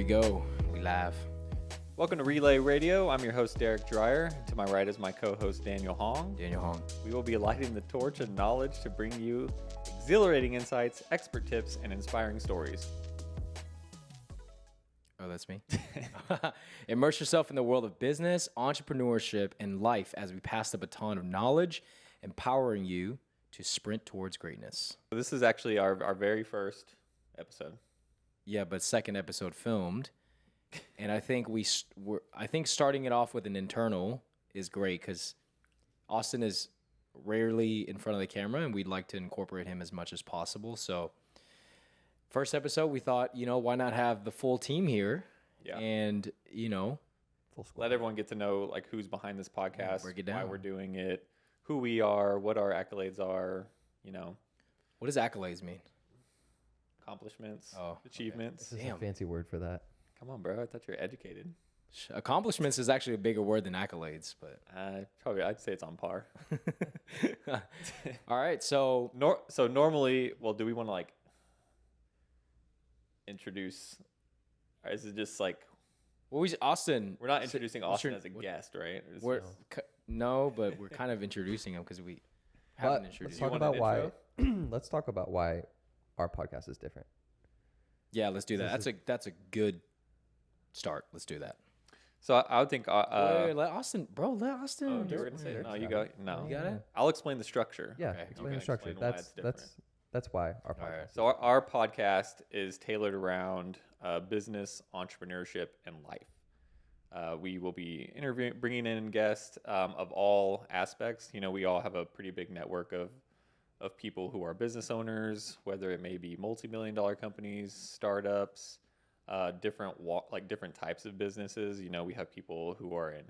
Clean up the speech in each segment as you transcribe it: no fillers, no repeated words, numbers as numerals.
we go. We live. Welcome to Relay Radio. I'm your host, Derek Dreyer. To my right is my co-host, Daniel Hong. Daniel Hong. We will be lighting the torch of knowledge to bring you exhilarating insights, expert tips, and inspiring stories. Oh, that's me. Immerse yourself in the world of business, entrepreneurship, and life as we pass the baton of knowledge, empowering you to sprint towards greatness. This is actually our very first episode. Yeah, but second episode filmed. And I think I think starting it off with an internal is great because Austin is rarely in front of the camera, and we'd like to incorporate him as much as possible. So, first episode, we thought, why not have the full team here? Yeah. And, Let everyone get to know like who's behind this podcast, break it why down. we're doing it, who we are, what our accolades are, what does accolades mean? accomplishments, Oh, okay. achievements. This is Damn. a fancy word for that. Come on, bro. I thought you were educated. Accomplishments is actually a bigger word than accolades, but I'd say it's on par. all right. So So normally, do we want to like introduce, or is it just like Austin? we're not introducing Austin sure- as a guest, right? It's We're just- no, but we're kind of introducing him because we haven't But introduced let's him. talk want about an why. Let's talk about why our podcast is different. Yeah, let's do that. That's a good start. Let's do that. so I would think. Wait, let Austin, bro. Let Austin. Oh, you were gonna say it? No, you go. No, You got it? I'll explain the structure. Yeah, Okay, explain okay. the structure. Explain why it's That's why our podcast. All right. is So our podcast is tailored around business, entrepreneurship, and life. We will be bringing in guests of all aspects. We all have a pretty big network of people who are business owners, whether it may be multi-million-dollar companies, startups, different types of businesses. We have people who are in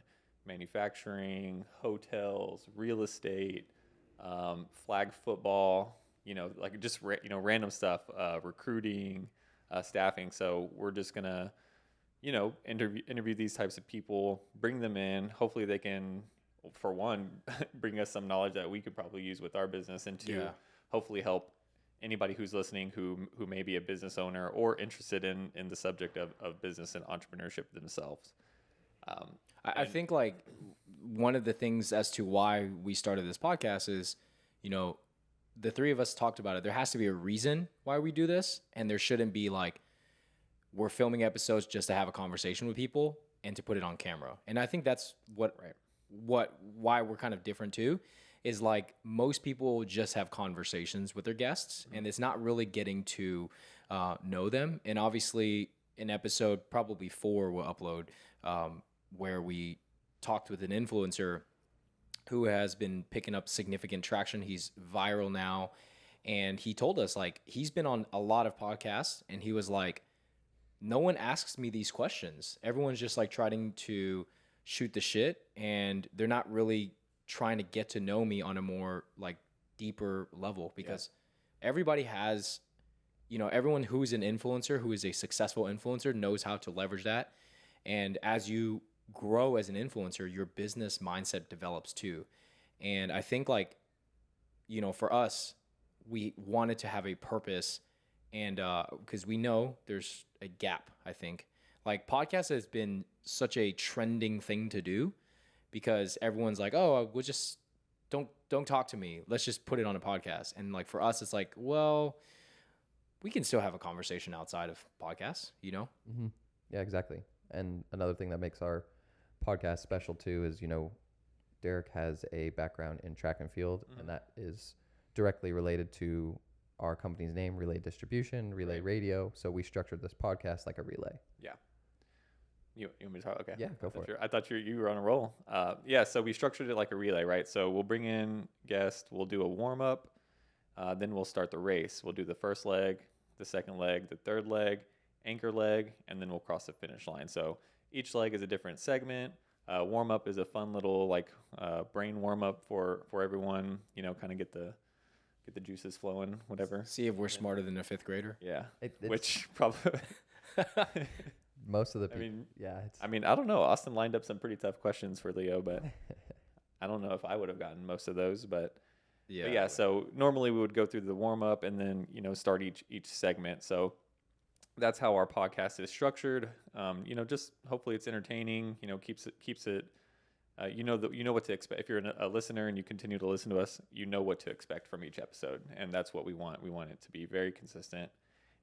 manufacturing, hotels, real estate, flag football. Like just random stuff, recruiting, staffing. So we're just gonna interview these types of people, bring them in. Hopefully they can, for one, bring us some knowledge that we could probably use with our business, and two, Yeah. hopefully help anybody who's listening who may be a business owner or interested in the subject of business and entrepreneurship themselves. I think like one of the things as to why we started this podcast is, the three of us talked about it. There has to be a reason why we do this, and there shouldn't be like we're filming episodes just to have a conversation with people and to put it on camera. And I think that's why we're kind of different too, is like most people just have conversations with their guests, and it's not really getting to know them. And obviously, an episode probably 4 will upload where we talked with an influencer who has been picking up significant traction. He's viral now, and he told us like he's been on a lot of podcasts, and he was like, no one asks me these questions. Everyone's just like trying to shoot the shit, and they're not really trying to get to know me on a more like deeper level, because everybody has, everyone who is an influencer, who is a successful influencer, knows how to leverage that. And as you grow as an influencer, your business mindset develops too. And I think like, for us, we wanted to have a purpose, and because we know there's a gap. I think like podcast has been such a trending thing to do, because everyone's like, oh, we'll just don't talk to me. Let's just put it on a podcast. And like for us, it's like, well, we can still have a conversation outside of podcasts, Mm-hmm. Yeah, exactly. And another thing that makes our podcast special too is, Derek has a background in track and field, and that is directly related to our company's name, Relay Distribution, Relay Radio. So we structured this podcast like a relay. Yeah. You want me to talk? Okay. Yeah, go for it. I thought you were on a roll. So we structured it like a relay, right? So we'll bring in guests, we'll do a warm-up, then we'll start the race. We'll do the first leg, the second leg, the third leg, anchor leg, and then we'll cross the finish line. So each leg is a different segment. Warm-up is a fun little like brain warm-up for everyone, kind of get the juices flowing, whatever. See if we're smarter than a 5th grader. Yeah. It's Which probably... most of the people. mean, yeah. I don't know. Austin lined up some pretty tough questions for Leo, but I don't know if I would have gotten most of those. But yeah. So normally we would go through the warm up and then start each segment. So that's how our podcast is structured. Just hopefully it's entertaining. Keeps it. You know what to expect. If you're a listener and you continue to listen to us, you know what to expect from each episode, and that's what we want. We want it to be very consistent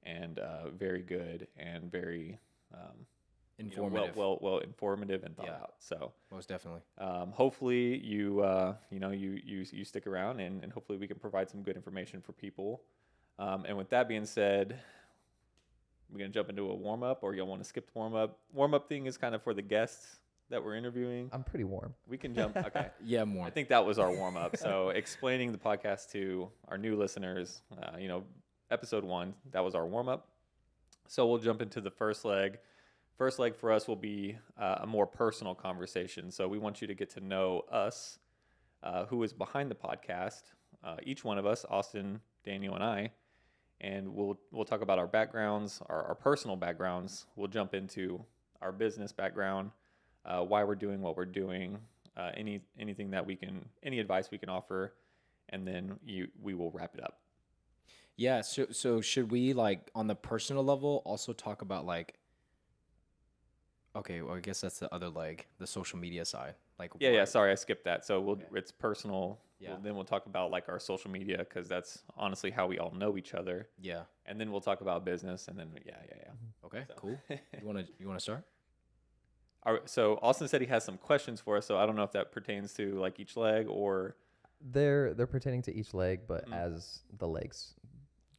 and very good and very Informative. well informative and thought out. So most definitely. hopefully you stick around and hopefully we can provide some good information for people. And with that being said, we're gonna jump into a warm up, or y'all want to skip the warm up? Warm up thing is kind of for the guests that we're interviewing. I'm pretty warm. We can jump. Okay. Yeah, more. I think that was our warm up. So explaining the podcast to our new listeners, episode 1, that was our warm up. So we'll jump into the first leg. First leg for us will be a more personal conversation. So we want you to get to know us, who is behind the podcast, each one of us, Austin, Daniel, and I. And we'll talk about our backgrounds, our personal backgrounds. We'll jump into our business background, why we're doing what we're doing, anything that any advice we can offer, and then we will wrap it up. Yeah. So should we, like, on the personal level also talk about, like, okay, well, I guess that's the other leg, the social media side. Like, Yeah. Sorry, I skipped that. So it's personal. Yeah. Then we'll talk about like our social media, because that's honestly how we all know each other. Yeah. And then we'll talk about business, and then yeah. Okay. So. Cool. You wanna start? All right, so Austin said he has some questions for us. So I don't know if that pertains to like each leg or They're pertaining to each leg, but as the legs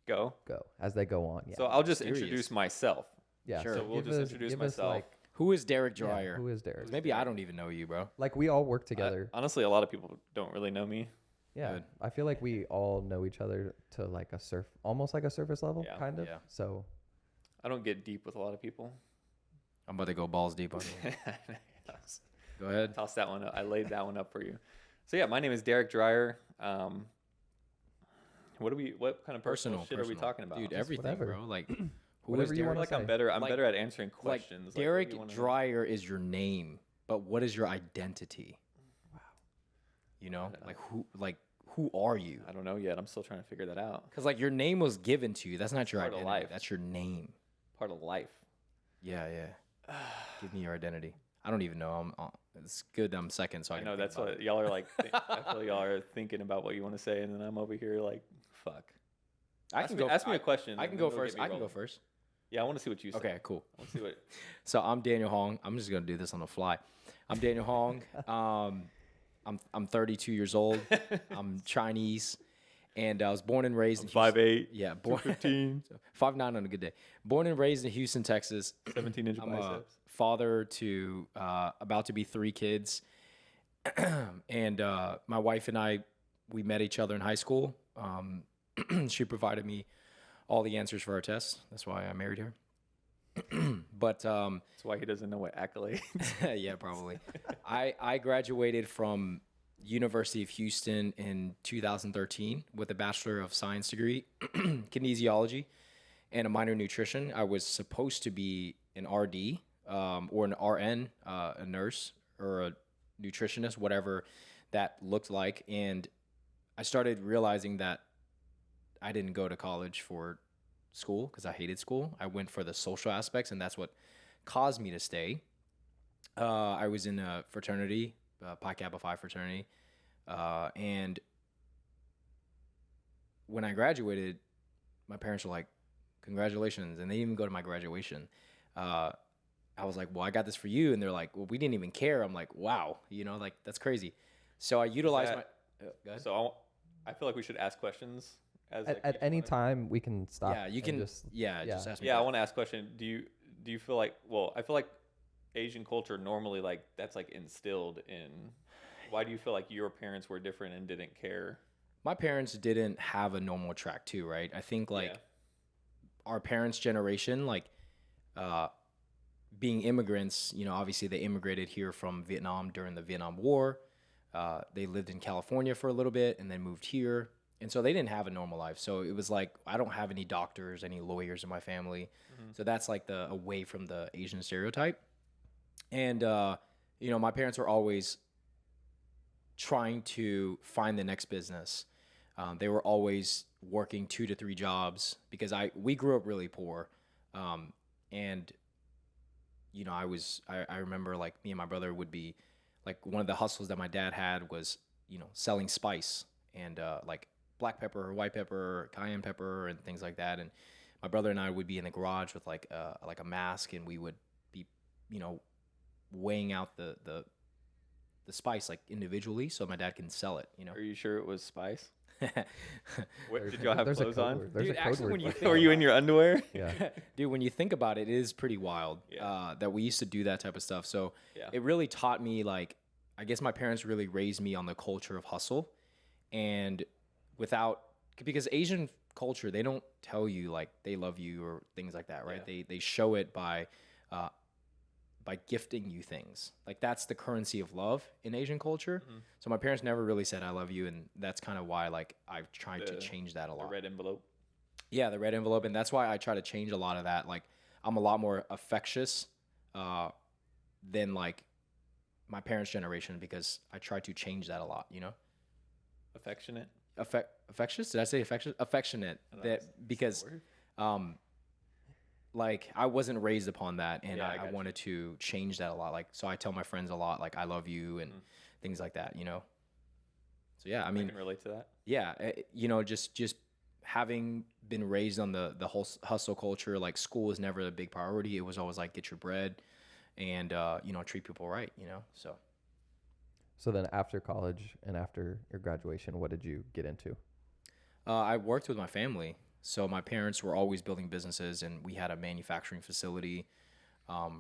go. as they go on. Yeah. So I'll just Serious. introduce myself. yeah. sure. So we'll give just us- introduce give us, myself. like, Who is Derek yeah, Dreyer? who is Derek? 'Cause maybe I don't even know you, bro. Like we all work together. Honestly, a lot of people don't really know me. Yeah, Good. I feel like we all know each other to like almost like a surface level, Yeah. kind of. Yeah. So I don't get deep with a lot of people. I'm about to go balls deep on you. Go ahead. Toss that one up. I laid that one up for you. So yeah, my name is Derek Dreyer. What kind of personal shit are we talking about? Dude, Just everything, whatever. bro. Like, who Whatever is you Derek? wanna I feel like I'm say. better. I'm Like- better at answering Like, questions. Like, what Derek do you wanna know? Dreyer is your name, but what is your identity? Wow. You know, don't who are you? I don't know yet. I'm still trying to figure that out. Because, like, your name was given to you. That's not your Part of identity. life. That's your name. Part of life. Yeah. Give me your identity. I don't even know. It's good I'm second, so I I can know think that's about what y'all are like. I feel y'all are thinking about what you want to say, and then I'm over here like, fuck. I can go. Ask me a question. I and can then go we'll first. get me I can go rolling. first. Yeah, I want to see what you say. Okay, cool. I want to see what. So I'm Daniel Hong. I'm just gonna do this on the fly. I'm Daniel Hong. I'm 32 years old. I'm Chinese, and I was born and raised in Houston. 5'8". Yeah, born 15. 5'9" on a good day. Born and raised in Houston, Texas. 17-inch I'm a biceps. father to about to be 3 kids, and my wife and I, we met each other in high school. She provided me all the answers for our tests. That's why I married her. But That's why he doesn't know what accolade. yeah, probably. I graduated from University of Houston in 2013 with a Bachelor of Science degree, kinesiology, and a minor in nutrition. I was supposed to be an RD or an RN, a nurse or a nutritionist, whatever that looked like. And I started realizing that I didn't go to college for school because I hated school. I went for the social aspects, and that's what caused me to stay. I was in a fraternity, Pi Kappa Phi fraternity, and when I graduated, my parents were like, "Congratulations!" And they didn't even go to my graduation. I was like, "Well, I got this for you," and they're like, "Well, we didn't even care." I'm like, "Wow, like that's crazy." So I utilized that- my. Go ahead. So I feel like we should ask questions as At any time we can stop. Yeah, you and can. Just, Just ask me. Yeah, I want to ask a question. Do you feel like? Well, I feel like Asian culture normally like that's like instilled in. Why do you feel like your parents were different and didn't care? My parents didn't have a normal track too, right? I think like Yeah. our parents' generation, like being immigrants, obviously they immigrated here from Vietnam during the Vietnam War. They lived in California for a little bit and then moved here. And so they didn't have a normal life. So it was like, I don't have any doctors, any lawyers in my family. So that's like the away from the Asian stereotype. And, my parents were always trying to find the next business. They were always working 2 to 3 jobs because we grew up really poor. And you know, I remember like me and my brother would be like one of the hustles that my dad had was, you know, selling spice and like black pepper, white pepper, cayenne pepper, and things like that. And my brother and I would be in the garage with like a mask, and we would be, you know, weighing out the spice like individually, so my dad can sell it. You know. Are you sure it was spice? There's- Did y'all have there's a clothes code on? word. There's Dude, a code actually, word when you for it. think Were you in your underwear? Yeah. Dude, when you think about it, it is pretty wild Yeah. that we used to do that type of stuff. So Yeah. it really taught me, like, I guess my parents really raised me on the culture of hustle, and because Asian culture, they don't tell you like they love you or things like that, right? Yeah. They show it by gifting you things. Like that's the currency of love in Asian culture. Mhm. So my parents never really said I love you, and that's kind of why like I've tried to The- change that a The lot. red envelope. Yeah, the red envelope, and that's why I try to change a lot of that. Like I'm a lot more affectious than like my parents' generation, because I try to change that a lot. You know, Affectionate. affectious? Did I say affectious? Affectionate. I don't know, That because Word? like I wasn't raised upon that, and Yeah, I I got you. wanted to change that a lot. Like so, I tell my friends a lot like I love you and things like that. You know. So yeah, I I mean, can relate to that. yeah, you know, just having been raised on the whole hustle culture, like school was never a big priority. It was always like get your bread and you know, treat people right, you know. So So then after college and after your graduation, what did you get into? I worked with my family. So my parents were always building businesses, and we had a manufacturing facility,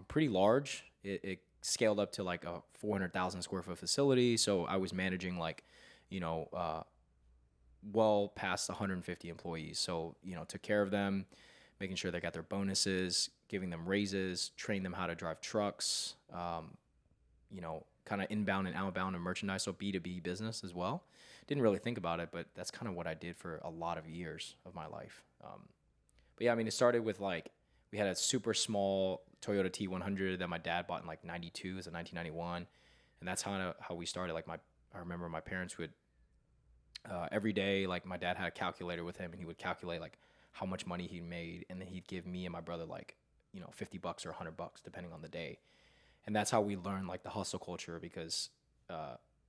pretty large. It scaled up to like a 400,000 square foot facility. So I was managing like, you know, well past 150 employees. So, you know, took care of them, making sure they got their bonuses, giving them raises, train them how to drive trucks, you know, kind of inbound and outbound and merchandise. So B2B business as well. Didn't really think about it, but that's kind of what I did for a lot of years of my life. But yeah, I mean, it started with like, we had a super small Toyota T100 that my dad bought in like 92, it was in 1991. And that's how we started. Like I remember my parents would, every day, like my dad had a calculator with him, and he would calculate like how much money he made. And then he'd give me and my brother like, you know, $50 or $100, depending on the day. And that's how we learned like the hustle culture, because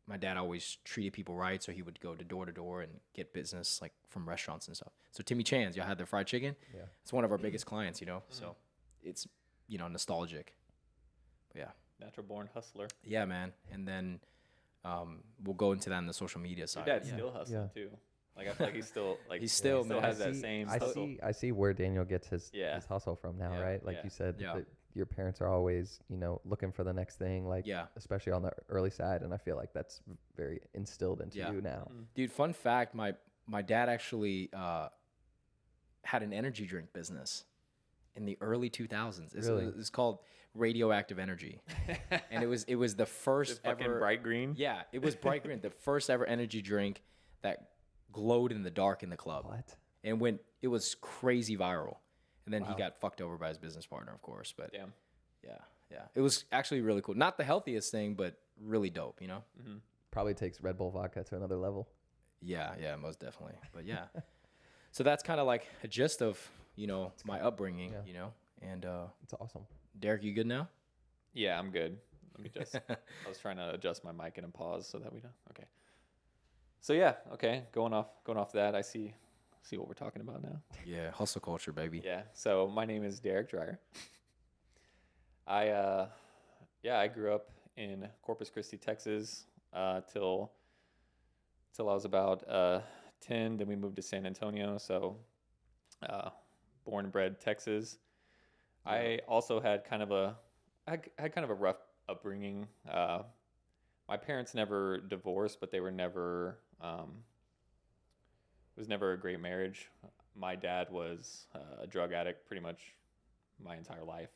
my dad always treated people right. So he would go to door and get business like from restaurants and stuff. So Timmy Chan's, y'all had their fried chicken. Yeah. It's one of our biggest clients, you know. So it's, you know, nostalgic. But yeah. Natural born hustler. Yeah, man. And then we'll go into that in the social media Your side. dad's Yeah. still hustling Yeah. too. Like I feel like he's still like He's still, he still man. has that same I hustle. see where Daniel gets his Yeah. his hustle from now, Yeah. right? Like Yeah. you said, Yeah. that your parents are always, you know, looking for the next thing, like Yeah. especially on the early side, and I feel like that's very instilled into Yeah. you now. Dude, fun fact, my dad actually had an energy drink business in the early 2000s. Really? It's called Radioactive Energy. And it was the Is it first fucking ever bright green. Yeah, it was bright green, the first ever energy drink that glowed in the dark in the club. What? And it was crazy viral. And then he Wow. got fucked over by his business partner, of course, but Damn. yeah. It was actually really cool. Not the healthiest thing, but really dope, you know? Probably takes Red Bull vodka to another level. Yeah, most definitely. But yeah. So that's kind of like a gist of, you know, my upbringing, Yeah. you know. And It's awesome. Derek, you good now? Yeah, I'm good. Let me just. I was trying to adjust my mic and pause so that we don't. Okay. So yeah, okay. Going off that, I see what we're talking about now. Yeah, hustle culture, baby. Yeah. So my name is Derek Dreyer. I grew up in Corpus Christi, Texas, till I was about 10. Then we moved to San Antonio. So, born and bred Texas. I also had kind of a rough upbringing. My parents never divorced, but they were never. It was never a great marriage. My dad was a drug addict pretty much my entire life.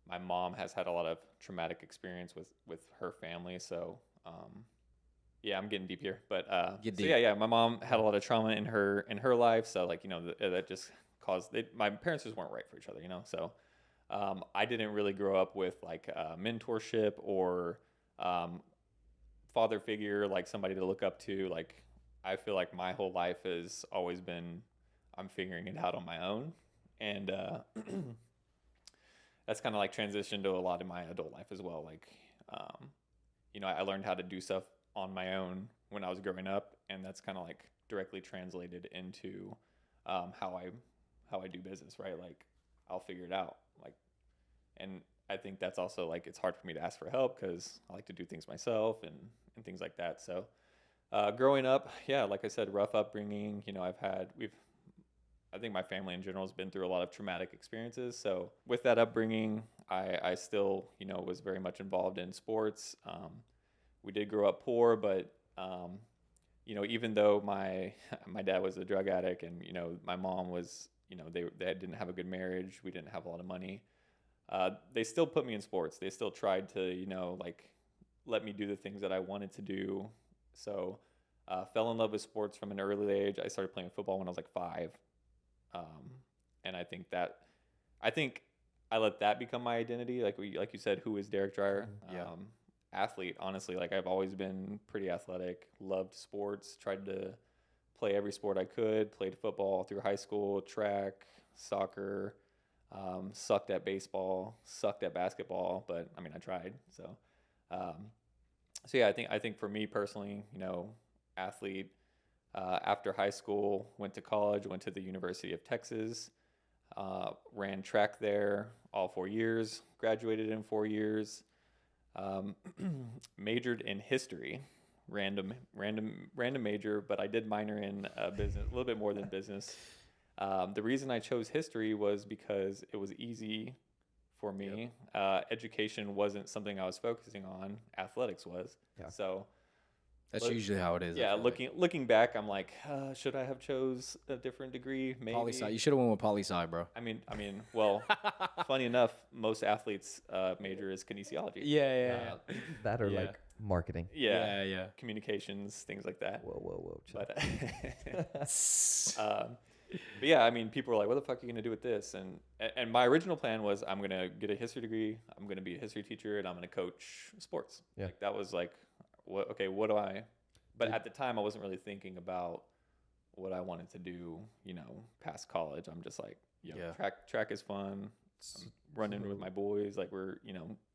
My mom has had a lot of traumatic experience with her family, so yeah, I'm getting deep here, but Get so deep. yeah, my mom had a lot of trauma in her life, so like, you know, that just caused my parents just weren't right for each other, you know. So I didn't really grow up with like mentorship or father figure, like somebody to look up to. Like I feel like my whole life has always been I'm figuring it out on my own. And that's kind of like transitioned to a lot in my adult life as well. Like, I learned how to do stuff on my own when I was growing up, and that's kind of like directly translated into how I do business, right? Like, I'll figure it out. Like, and I think that's also like, it's hard for me to ask for help because I like to do things myself and things like that. So growing up, yeah, like I said, rough upbringing. I think my family in general has been through a lot of traumatic experiences. So with that upbringing, I still, was very much involved in sports. We did grow up poor, but, even though my dad was a drug addict and, my mom was, they didn't have a good marriage. We didn't have a lot of money. They still put me in sports. They still tried to, let me do the things that I wanted to do. So fell in love with sports from an early age. I started playing football when I was like 5. And I think I let that become my identity. Like you said, who is Derek Dreyer? Yeah. Athlete, honestly. Like, I've always been pretty athletic, loved sports, tried to play every sport I could, played football through high school, track, soccer, sucked at baseball, sucked at basketball, but I tried. So yeah, I think for me personally, athlete. After high school, went to college, went to the University of Texas, ran track there all 4 years, graduated in 4 years, majored in history, random major, but I did minor in business, a little bit more than business. The reason I chose history was because it was easy for me. Yep. Education wasn't something I was focusing on. Athletics was. Yeah. So that's usually how it is. Yeah, looking back, I'm like, should I have chose a different degree? Maybe. Poli-sci. You should have went with poli-sci, bro. Well, funny enough, most athletes' major is kinesiology. Yeah. That or like marketing. Yeah. Communications, things like that. Whoa. Chill. But yeah, people are like, what the fuck are you gonna do with this? And my original plan was, I'm gonna get a history degree, I'm gonna be a history teacher, and I'm gonna coach sports. Yeah. Like, that was like, what do I? But at the time, I wasn't really thinking about what I wanted to do, past college. I'm just like, track is fun. I'm running with my boys, like, we're.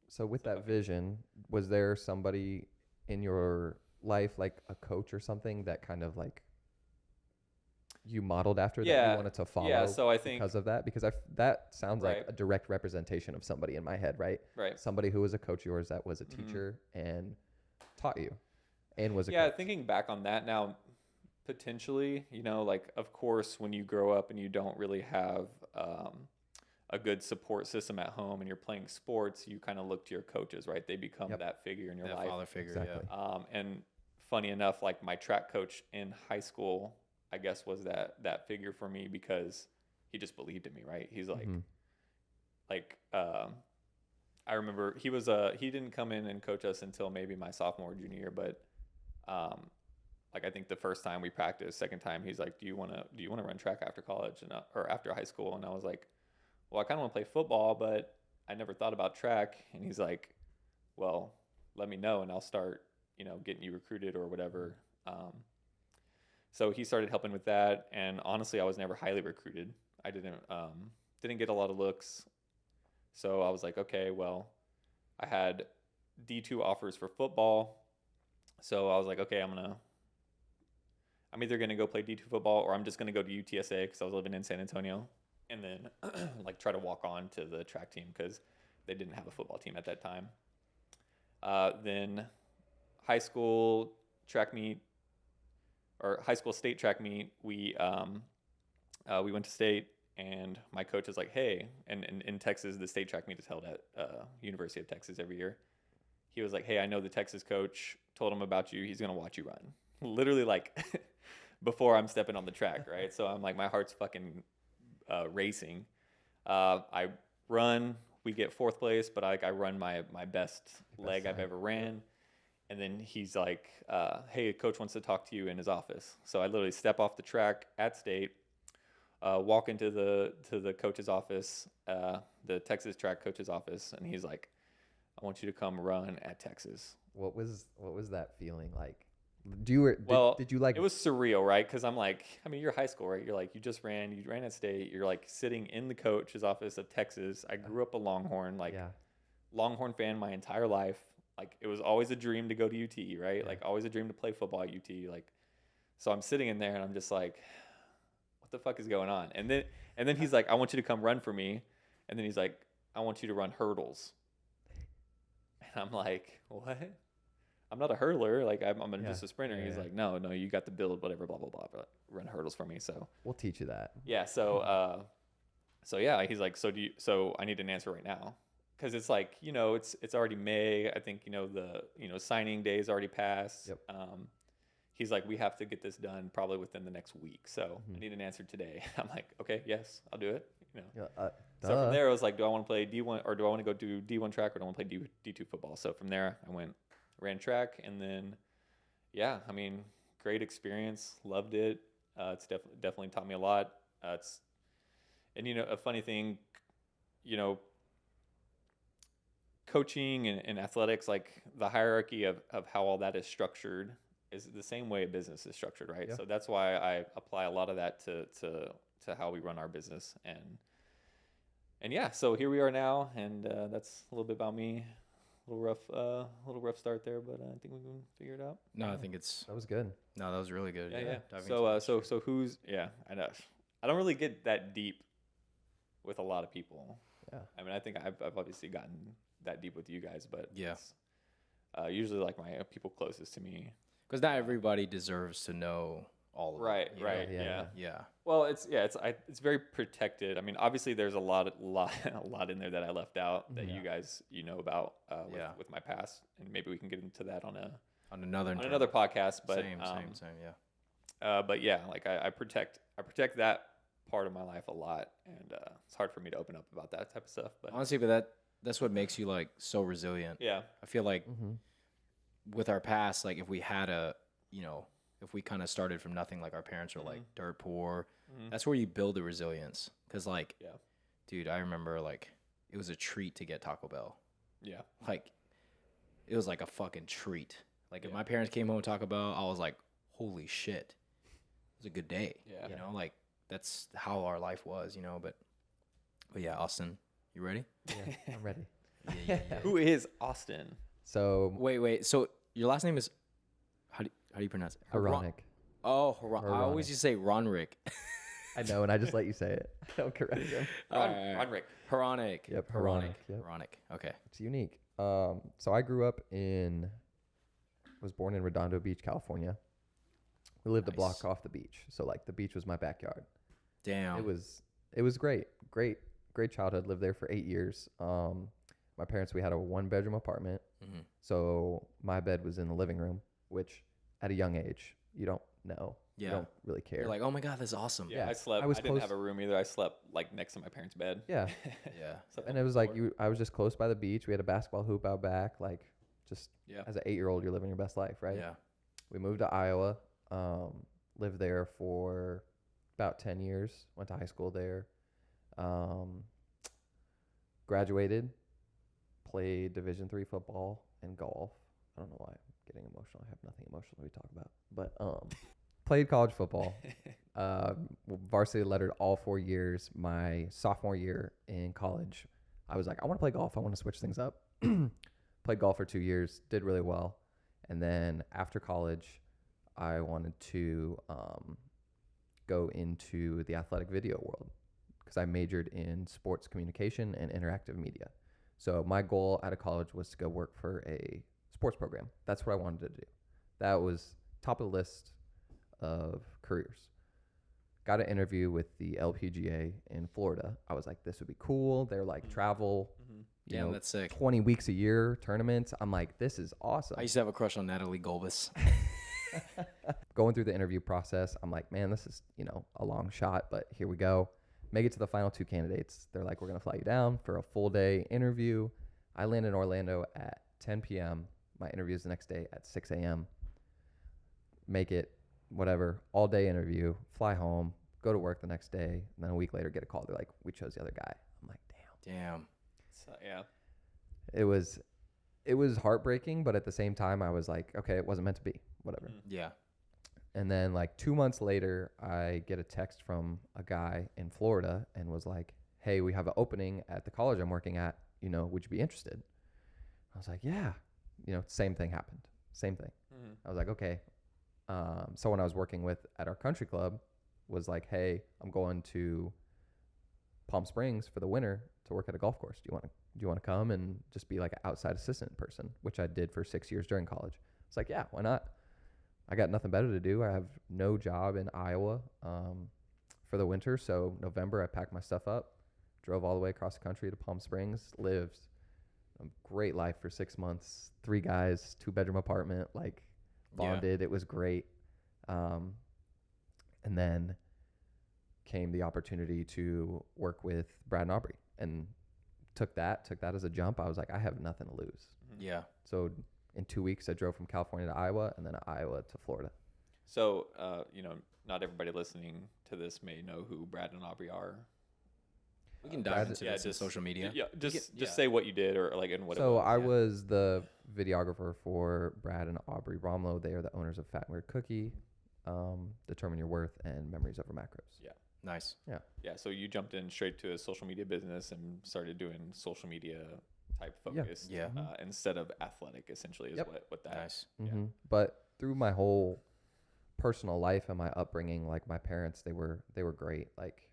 So with that vision, was there somebody in your life, like a coach or something, that kind of like you modeled after, that you wanted to follow? Yeah, so I think because of that, because that sounds like a direct representation of somebody in my head, right? Right. Somebody who was a coach of yours, that was a teacher and taught you, and was a coach. Coach. Thinking back on that now, potentially, like, of course, when you grow up and you don't really have a good support system at home and you're playing sports, you kind of look to your coaches, right? They become that figure in your life. Father figure, exactly. And funny enough, like, my track coach in high school, I guess, was that figure for me, because he just believed in me, right? He's like, I remember he didn't come in and coach us until maybe my sophomore or junior year, but like, I think the first time we practiced, second time, he's like, do you want to run track after college or after high school? And I was like, well, I kind of want to play football, but I never thought about track. And he's like, well, let me know and I'll start, getting you recruited or whatever. So he started helping with that, and honestly, I was never highly recruited. I didn't get a lot of looks. So I was like, okay, well, I had D2 offers for football. So I was like, okay, I'm either going to go play D2 football, or I'm just going to go to UTSA, because I was living in San Antonio, and then like try to walk on to the track team, because they didn't have a football team at that time. Then high school track meet, or high school state track meet, we went to state, and my coach was like, hey, and in Texas, the state track meet is held at University of Texas every year. He was like, hey, I know the Texas coach, told him about you. He's going to watch you run. Literally, like, before I'm stepping on the track, right? So I'm like, my heart's fucking racing. I run, we get 4th place, but I run my best leg I've ever ran. And then he's like, hey, coach wants to talk to you in his office. So I literally step off the track at state, walk into the coach's office, the Texas track coach's office, and he's like, I want you to come run at Texas. What was that feeling like? Did you like? It was surreal, right? Because I'm like, I mean, you're high school, right? You're like, you ran at state. You're like sitting in the coach's office of Texas. I grew up a Longhorn, like yeah, Longhorn fan my entire life. Like it was always a dream to go to UT, right? Yeah. Like always a dream to play football at UT. Like, so I'm sitting in there and I'm just like, what the fuck is going on? And then he's like, I want you to come run for me. And then he's like, I want you to run hurdles. And I'm like, what? I'm not a hurdler. Like I'm Yeah. just a sprinter. Yeah, He's yeah. like, no, you got the build, whatever, blah blah blah. But run hurdles for me. So we'll teach you that. yeah. So yeah. He's like, so I need an answer right now, because it's like, it's already May. I think the signing day is already passed. Yep. He's like, we have to get this done probably within the next week. So I need an answer today. I'm like, okay, yes, I'll do it. Yeah, So from there, I was like, do I want to play D1 or do I want to go do D1 track or do I want to play D2 football? So from there, I ran track, and then, yeah, I mean, great experience, loved it. It's definitely taught me a lot. And a funny thing, coaching and athletics, like the hierarchy of how all that is structured is the same way a business is structured, right? Yeah. So that's why I apply a lot of that to how we run our business, and yeah, so here we are now, and that's a little bit about me. A little rough start there, but I think we can figure it out. No, I think it's That was good. no, that was really good. Yeah. Diving So into so who's I know I don't really get that deep with a lot of people. Yeah. I mean, I think I've obviously gotten that deep with you guys, but Yeah. it's, usually like my people closest to me. because not everybody deserves to know all of Right, it. you right, know? yeah. Yeah. Well, it's very protected. I mean, obviously there's a lot in there that I left out that Yeah. you guys know about Yeah. with my past, and maybe we can get into that on On another podcast. But same, yeah. but yeah, like I protect that part of my life a lot, and it's hard for me to open up about that type of stuff. But Honestly, but that's what makes you like so resilient. yeah, I feel like Mm-hmm. with our past, like if we had if we kind of started from nothing, like our parents were like dirt poor, that's where you build the resilience. Cause like, Yeah. dude, I remember like it was a treat to get Taco Bell. yeah, Like it was like a fucking treat. Like if Yeah. my parents came home with Taco Bell, I was like, holy shit, it was a good day. Yeah. You know, like that's how our life was, but yeah, Austin, you ready? Yeah, I'm ready. Yeah. Who is Austin? So Wait. So your last name is how do you pronounce it? Hironic. Oh, I always used to say Ronrick. I know, and I just let you say it. I don't correct him. Ronrick. Hironic. Yep, Hironic. Hironic, yep. Hironic. Okay. It's unique. So I grew up was born in Redondo Beach, California. We lived a Nice. block off the beach, so like the beach was my backyard. Damn. It was great childhood. Lived there for 8 years. My parents, we had a 1-bedroom apartment, Mhm. so my bed was in the living room, which at a young age you don't know. Yeah. You don't really care. You're like, oh my god, that's awesome. Yeah, Yeah, I was didn't close- have a room either. I slept like next to my parents' bed. Yeah. Yeah. Slept And on it the was like floor. I was just close by the beach. We had a basketball hoop out back. Like just Yeah. as an 8-year-old, you're living your best life, right? Yeah. We moved to Iowa. Lived there for about 10 years. Went to high school there. Graduated. Played Division III football and golf. I don't know why I'm getting emotional. I have nothing emotional to talk about. But played college football. Varsity lettered all 4 years. My sophomore year in college, I was like, I want to play golf. I want to switch things up. Played golf for 2 years. Did really well. And then after college, I wanted to go into the athletic video world because I majored in sports communication and interactive media. So my goal out of college was to go work for a sports program. That's what I wanted to do. That was top of the list of careers. Got an interview with the LPGA in Florida. I was like, this would be cool. They're like travel, you Damn, know, that's sick. 20 weeks a year tournaments. I'm like, this is awesome. I used to have a crush on Natalie Golbus. Going through the interview process, I'm like, man, this is, a long shot, but here we go. Make it to the final 2 candidates. They're like, we're going to fly you down for a full day interview. I land in Orlando at 10 p.m. My interview is the next day at 6 a.m. Make it, whatever, all day interview, fly home, go to work the next day, and then a week later get a call. They're like, we chose the other guy. I'm like, damn. Damn. So, yeah. It was it was heartbreaking, but at the same time, I was like, okay, it wasn't meant to be, whatever. Yeah. And then like 2 months later, I get a text from a guy in Florida and was like, hey, we have an opening at the college I'm working at. You know, would you be interested? I was like, yeah. You know, same thing happened. Same thing. I was like, okay. Someone I was working with at our country club was like, hey, I'm going to Palm Springs for the winter to work at a golf course. Do you want to come and just be like an outside assistant person, which I did for 6 years during college. It's like, yeah, why not? I got nothing better to do. I have no job in Iowa for the winter. So November, I packed my stuff up, drove all the way across the country to Palm Springs, lived a great life for 6 months, 3 guys, 2-bedroom apartment, like bonded. It was great. And then came the opportunity to work with Brad and Aubrey, and took that as a jump. I was like, I have nothing to lose. Yeah. So in 2 weeks, I drove from California to Iowa, and then Iowa to Florida. So, you know, not everybody listening to this may know who Brad and Aubrey are. We can dive into this in social media. Yeah, just say what you did, or like, and what. So I was the videographer for Brad and Aubrey Romlo. They are the owners of Fat and Weird Cookie, Determine Your Worth, and Memories Over Macros. Yeah. Nice. Yeah. Yeah. So you jumped in straight to a social media business and started doing social media type focus. Yeah. Instead of athletic, essentially, is what that. Nice. Mm-hmm. But through my whole personal life and my upbringing, like my parents, they were great. Like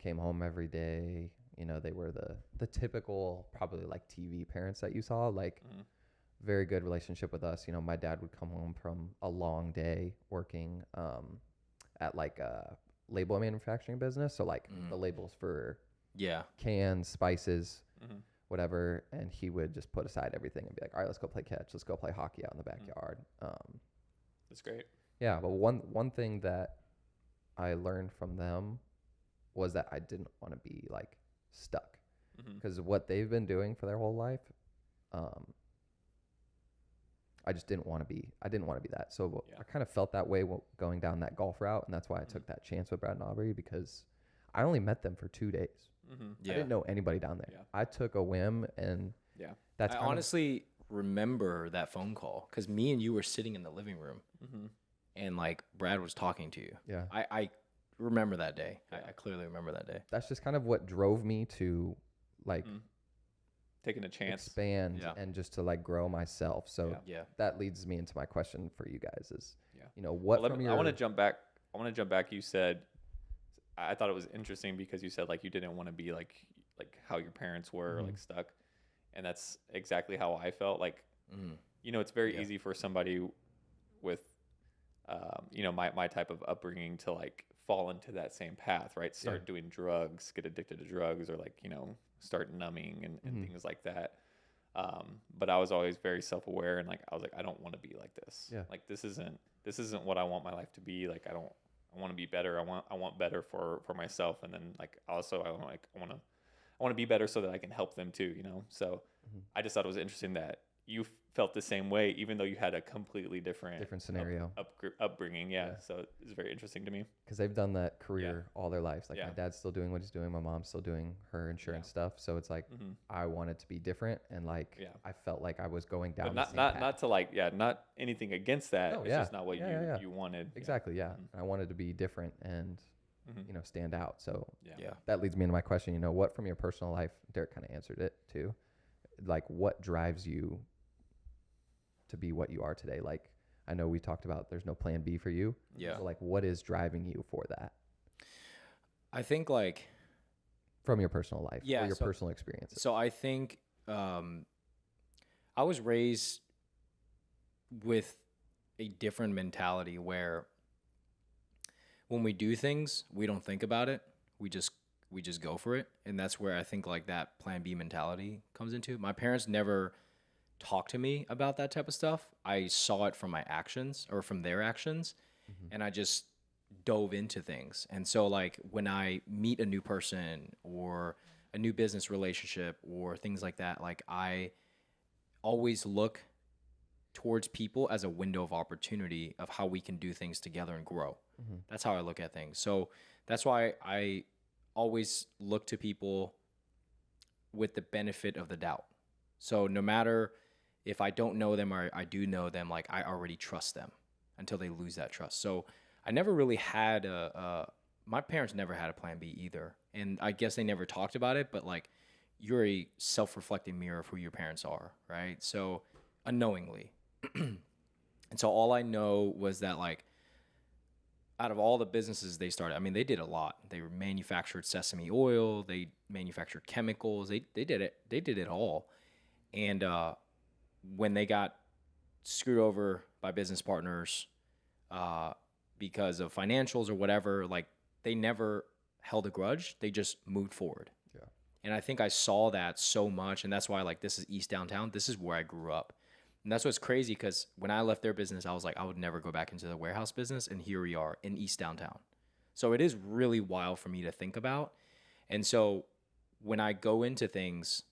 came home every day. You know, they were the typical, probably like TV parents that you saw. Like very good relationship with us. You know, my dad would come home from a long day working at like a label manufacturing business. So like the labels for cans, spices, whatever. And he would just put aside everything and be like, all right, let's go play catch. Let's go play hockey out in the backyard. That's great. Yeah. But one thing that I learned from them was that I didn't want to be like stuck, because what they've been doing for their whole life, I just didn't want to be. I didn't want to be that. So I kind of felt that way going down that golf route, and that's why I took that chance with Brad and Aubrey, because I only met them for 2 days. I didn't know anybody down there. I took a whim, and that's I honestly remember that phone call, because me and you were sitting in the living room, and like Brad was talking to you. Yeah. I remember that day. I clearly remember that day. That's just kind of what drove me to like taking a chance, expand, and just to like grow myself. So that leads me into my question for you guys is, you know, what from your... I want to jump back. You said, I thought it was interesting because you said like you didn't want to be like how your parents were, like stuck. And that's exactly how I felt. Like, you know, it's very easy for somebody with, you know, my type of upbringing to like fall into that same path, right? Start doing drugs, get addicted to drugs, or like, you know, start numbing and things like that. But I was always very self-aware, and like I was like, I don't want to be like this. Like this isn't what I want my life to be. Like I want to be better. I want better for myself, and then like also I want to be better so that I can help them too, you know? So I just thought it was interesting that you felt the same way, even though you had a completely different scenario upbringing. So it's very interesting to me, because they've done that career all their lives. Like my dad's still doing what he's doing. My mom's still doing her insurance stuff. So it's like, I wanted to be different. And like, I felt like I was going down. But not to like, not anything against that. No, it's just not what you wanted. Exactly. Yeah. I wanted to be different and, you know, stand out. So that leads me into my question, you know, what from your personal life, Derek kind of answered it too. Like what drives you to be what you are today? Like, I know we talked about there's no plan B for you. So like, what is driving you for that? I think like from your personal life, or your personal experiences. So I think I was raised with a different mentality where when we do things, we don't think about it. We just go for it. And that's where I think like that plan B mentality comes into. My parents never talk to me about that type of stuff. I saw it from my actions, or from their actions, and I just dove into things. And so like when I meet a new person or a new business relationship or things like that, like I always look towards people as a window of opportunity of how we can do things together and grow. That's how I look at things. So that's why I always look to people with the benefit of the doubt. So no matter if I don't know them or I do know them, like I already trust them until they lose that trust. So I never really had my parents never had a plan B either. And I guess they never talked about it, but like you're a self-reflecting mirror of who your parents are, right? So unknowingly. And so all I know was that like out of all the businesses they started, I mean, they did a lot. They manufactured sesame oil, they manufactured chemicals, they did it. They did it all. And when they got screwed over by business partners because of financials or whatever, like they never held a grudge. They just moved forward. Yeah. And I think I saw that so much. And that's why like this is East Downtown. This is where I grew up. And that's what's crazy because when I left their business, I was like, I would never go back into the warehouse business. And here we are in East Downtown. So it is really wild for me to think about. And so when I go into things,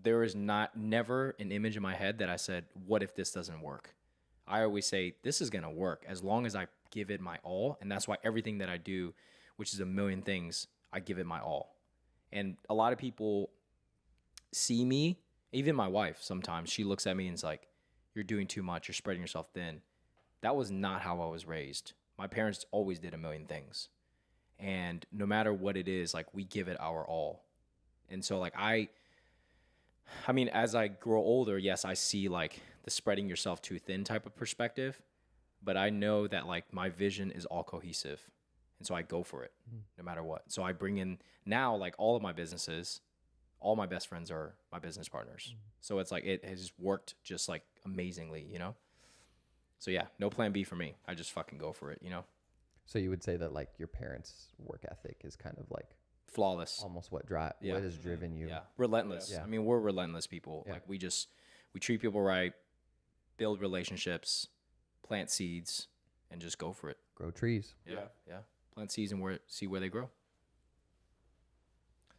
there is never an image in my head that I said, what if this doesn't work? I always say, this is going to work as long as I give it my all. And that's why everything that I do, which is a million things, I give it my all. And a lot of people see me, even my wife sometimes, she looks at me and is like, you're doing too much, you're spreading yourself thin. That was not how I was raised. My parents always did a million things. And no matter what it is, like we give it our all. And so like I mean, as I grow older, yes, I see like the spreading yourself too thin type of perspective, but I know that like my vision is all cohesive. And so I go for it no matter what. So I bring in now like all of my businesses, all my best friends are my business partners. So it's like it has worked just like amazingly, you know? So yeah, no plan B for me. I just fucking go for it, you know? So you would say that like your parents' work ethic is kind of like Flawless. almost what Yeah. what has driven you. Yeah. Relentless. Yeah. I mean, we're relentless people. Yeah. Like we treat people right, build relationships, plant seeds, and just go for it. Grow trees. Yeah. Plant seeds and see where they grow.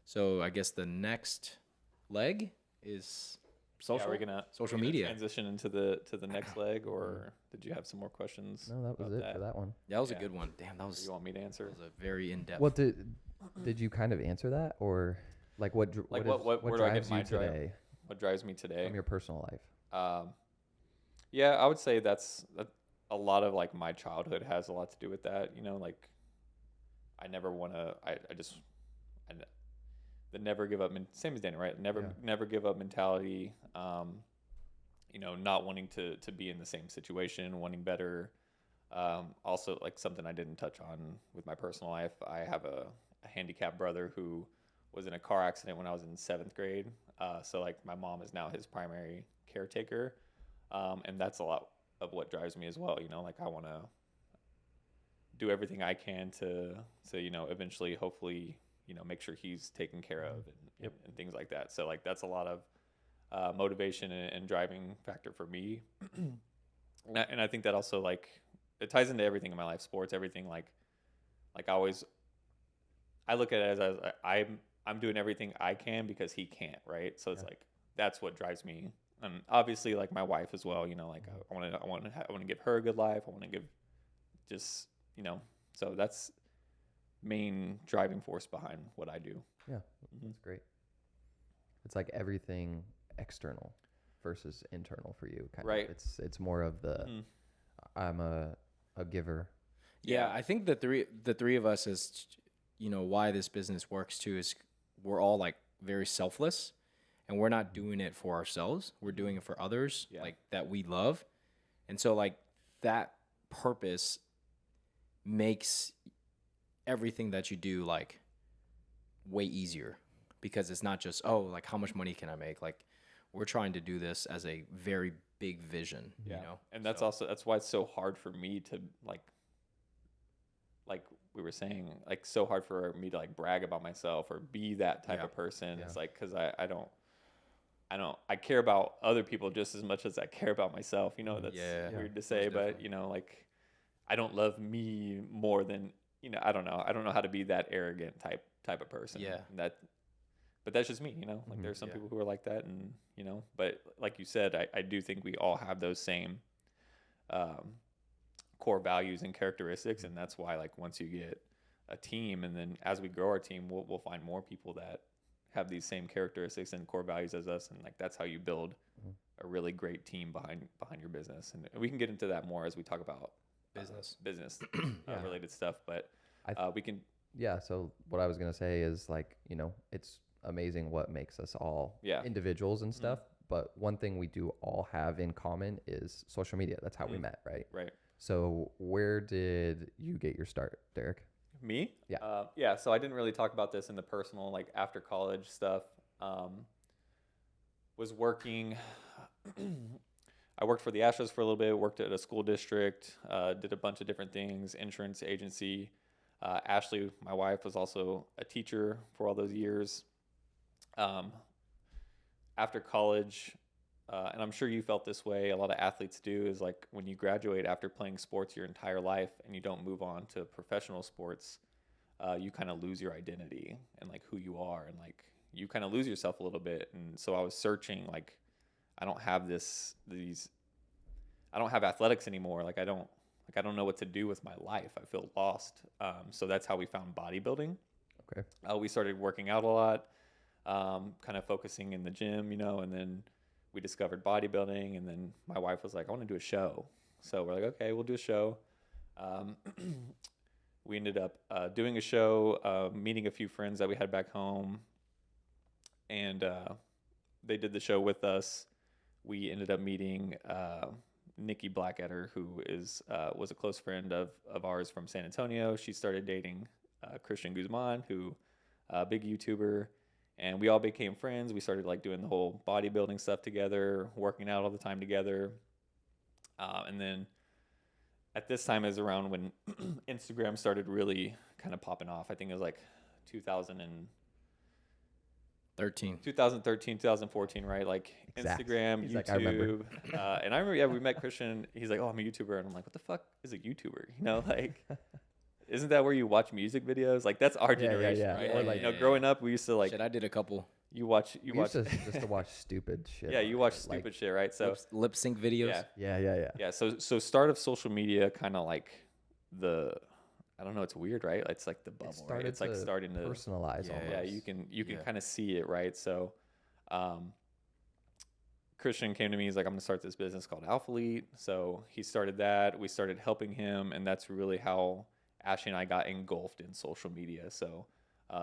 So I guess the next leg is social. Yeah, we're gonna social we're gonna media. transition into the next leg, or did you have some more questions? No, that was about it for that one. That was a Yeah. good one. Damn, that Or was, you want me to answer? that was a very in depth. What did you kind of answer that, or like what Like, what where do I get drives my you drive? today What drives me today? from your personal life? Yeah, I would say that's a lot of like my childhood has a lot to do with that. You know, like I never want to. The never give up. Same as Danny, right? Never give up mentality. You know, not wanting to be in the same situation, wanting better. Also, like something I didn't touch on with my personal life. I have a handicapped brother who was in a car accident when I was in 7th grade. So like my mom is now his primary caretaker. And that's a lot of what drives me as well. You know, like I want to do everything I can to, you know, eventually, hopefully, you know, make sure he's taken care of and things like that. So like, that's a lot of motivation and driving factor for me. And I think that also like, it ties into everything in my life, sports, everything like I look at it as I'm doing everything I can because he can't. Right. So it's like, that's what drives me. And obviously like my wife as well, you know, like I want to give her a good life. I want to give just, you know, so that's main driving force behind what I do. Yeah, that's great. It's like everything external versus internal for you. Kind Right. of. It's more of the I'm a giver. Yeah, I think the three of us is, you know, why this business works too is we're all like very selfless, and we're not doing it for ourselves. We're doing it for others, like that we love, and so like that purpose makes everything that you do like way easier because it's not just like how much money can I make? Like we're trying to do this as a very big vision, you know. And that's also that's why it's so hard for me to like we were saying, like so hard for me to like brag about myself or be that type of person. It's like because I care about other people just as much as I care about myself. You know, that's weird to say, but you know, like I don't love me more than, you know, I don't know how to be that arrogant type of person. Yeah. But that's just me, you know, like there's some people who are like that, and, you know, but like you said, I do think we all have those same core values and characteristics. And that's why, like, once you get a team, and then as we grow our team, we'll find more people that have these same characteristics and core values as us. And like, that's how you build a really great team behind your business, and we can get into that more as we talk about business related stuff. But we can. Yeah. So what I was gonna say is like, you know, it's amazing what makes us all individuals and stuff. But one thing we do all have in common is social media. That's how we met, right? Right. So where did you get your start, Derek? Me? Yeah. Yeah. So I didn't really talk about this in the personal, like after college stuff. Was working. I worked for the Astros for a little bit. Worked at a school district. Did a bunch of different things. Insurance agency. Ashley, my wife, was also a teacher for all those years. After college, and I'm sure you felt this way, a lot of athletes do, is like when you graduate after playing sports your entire life and you don't move on to professional sports, you kind of lose your identity and like who you are, and like you kind of lose yourself a little bit. And so I was searching, like, I don't have I don't have athletics anymore. Like I don't know what to do with my life. I feel lost. So that's how we found bodybuilding. Okay. We started working out a lot. Kind of focusing in the gym, you know, and then we discovered bodybuilding, and then my wife was like, I want to do a show. So we're like, okay, we'll do a show. We ended up doing a show, meeting a few friends that we had back home, and they did the show with us. We ended up meeting Nikki Blackadder, who was a close friend of ours from San Antonio. She started dating Christian Guzman, who big YouTuber. And we all became friends. We started like doing the whole bodybuilding stuff together, working out all the time together. And then at this time is around when Instagram started really kind of popping off. I think it was like 2013, 2014, right? Like Instagram, He's YouTube. like, I remember. And I remember, we met Christian. He's like, oh, I'm a YouTuber. And I'm like, what the fuck is a YouTuber? You know, like... Isn't that where you watch music videos? Like that's our generation, right? Or Like, growing up, we used to like. Shit, I did a couple. You watch just to watch stupid shit. Yeah, you watch stupid shit, right? So lip sync videos. Yeah. So start of social media, kind of like I don't know. It's weird, right? It's like the bubble, right? It's like starting to personalize. Yeah, almost. yeah. You can kind of see it, right? So, Christian came to me. He's like, I'm gonna start this business called Alphalete. So he started that. We started helping him, and that's really how Ashley and I got engulfed in social media. So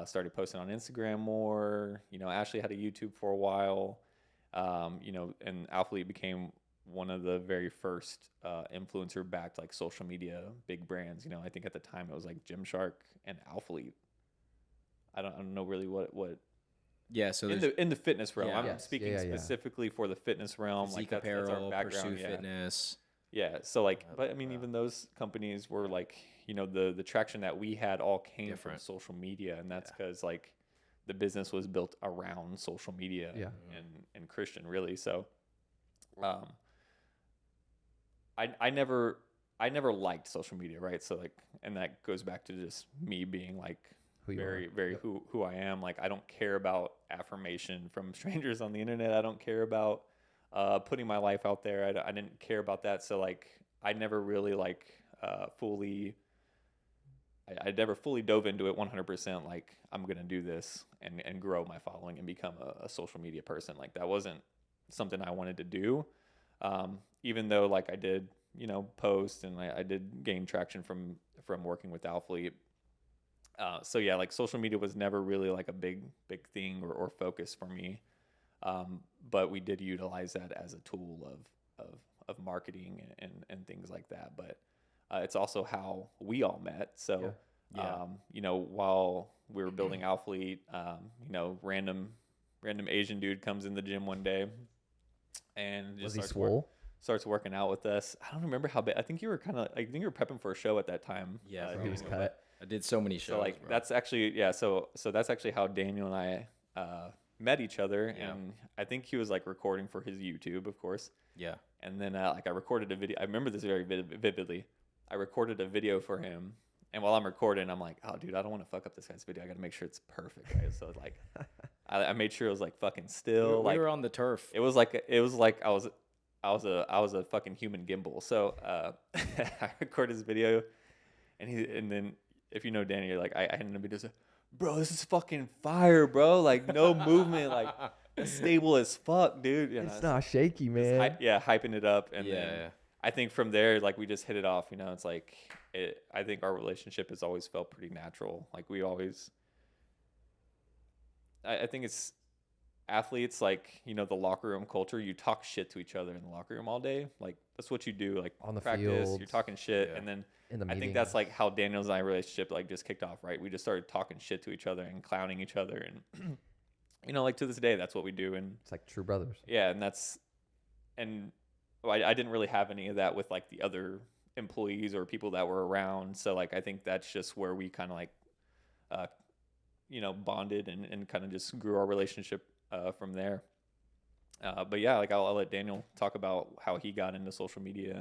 started posting on Instagram more. You know, Ashley had a YouTube for a while. You know, and Alphalete became one of the very first influencer-backed like social media big brands. You know, I think at the time it was like Gymshark and Alphalete. I don't know really what. Yeah, so in the fitness realm, Yeah. I'm speaking specifically for the fitness realm. Physique Like that's our background. Pursue Fitness. Yeah, so like, but I mean, even those companies were like, you know, the traction that we had all came from social media, and that's because like the business was built around social media and Christian really. So, I never liked social media, right? So like, and that goes back to just me being like who I am. Like, I don't care about affirmation from strangers on the internet. I don't care about putting my life out there. I didn't care about that. So like, I never really like I never fully dove into it 100%. Like, I'm going to do this and grow my following and become a social media person. Like, that wasn't something I wanted to do. Even though like I did, you know, post and I did gain traction from working with Alphalete. So yeah, like social media was never really like a big thing or focus for me. But we did utilize that as a tool of marketing and things like that. But it's also how we all met. So, you know, while we were building Alphalete, you know, random Asian dude comes in the gym one day and just starts working out with us. I don't remember how big. I think you were prepping for a show at that time. Yeah, he was cut. I did so many shows. So like that's actually so that's actually how Daniel and I met each other. Yeah. And I think he was like recording for his YouTube, of course. Yeah. And then like I recorded a video. I remember this very vividly. I recorded a video for him, and while I'm recording, I'm like, oh dude, I don't want to fuck up this guy's video. I got to make sure it's perfect, right? So like, I made sure it was like fucking still. We were on the turf. It was like I was a fucking human gimbal. So I recorded his video, and then if you know Danny, you're like, I handed him a video, bro, this is fucking fire, bro. Like no movement, like stable as fuck, dude. You know, It's not shaky, just man. hyping it up, and Yeah, then yeah. I think from there, like we just hit it off. You know, it's like I think our relationship has always felt pretty natural. Like we always, I think it's athletes, like, you know, the locker room culture. You talk shit to each other in the locker room all day. Like that's what you do. Like On the practice, you're fields. talking shit, Yeah. and then In the I think meetings. that's like how Daniel's and I relationship like just kicked off. Right, we just started talking shit to each other and clowning each other, and you know, like to this day, that's what we do. And It's like true brothers. yeah, and well, I didn't really have any of that with like the other employees or people that were around. So like I think that's just where we kind of like, you know, bonded and kind of just grew our relationship from there. But yeah, like I'll let Daniel talk about how he got into social media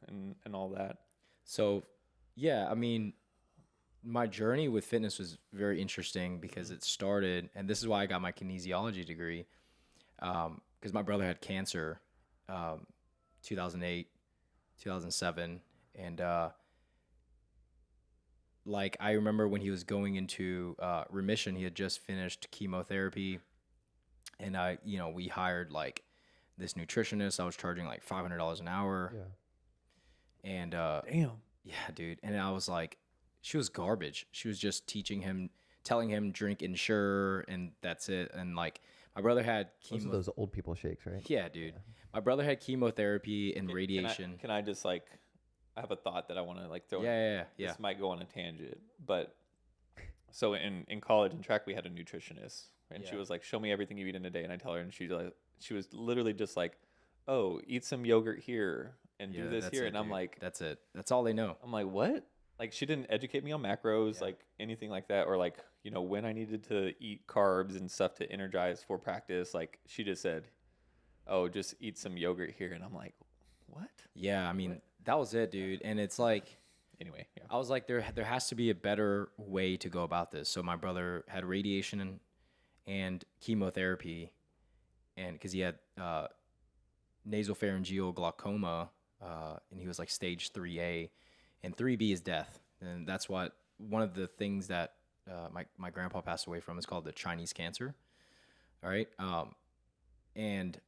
and all that. So, yeah, I mean, my journey with fitness was very interesting because it started, and this is why I got my kinesiology degree, because my brother had cancer, 2008, 2007, and like I remember when he was going into remission, he had just finished chemotherapy, and we hired like this nutritionist. I was charging like $500 an hour, Yeah. and Damn. yeah, dude. And I was like, she was garbage. She was just teaching him, telling him drink Ensure, and that's it. And like, my brother had Those are those old people shakes, right? Yeah, dude. My brother had chemotherapy and radiation. Can I just like, I have a thought that I want to like throw in. Yeah. This might go on a tangent, but so in college in track we had a nutritionist, and she Yeah. was like, "Show me everything you eat in a day," and I tell her, and she was literally just like, "Oh, eat some yogurt here and do this that's here," it, and I'm dude. like, That's it. That's all they know. what? Like she didn't educate me on macros, like anything like that, or like, you know, when I needed to eat carbs and stuff to energize for practice. Like she just said, "Oh, just eat some yogurt here," and I'm like, "What?" Yeah, I mean, that was it, dude. And it's like, Anyway, yeah. I was like, there has to be a better way to go about this. So my brother had radiation and chemotherapy, and because he had nasopharyngeal glaucoma, and he was like stage 3A, and 3B is death. And that's what one of the things that my grandpa passed away from is called the Chinese cancer. All right. And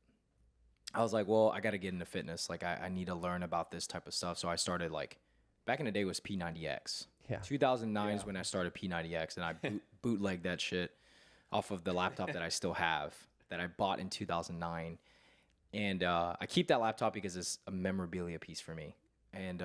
I was like, well, I got to get into fitness. Like, I need to learn about this type of stuff. So I started like, back in the day it was P90X. Yeah. 2009 is when I started P90X, and I bootlegged that shit off of the laptop that I still have that I bought in 2009. And I keep that laptop because it's a memorabilia piece for me. And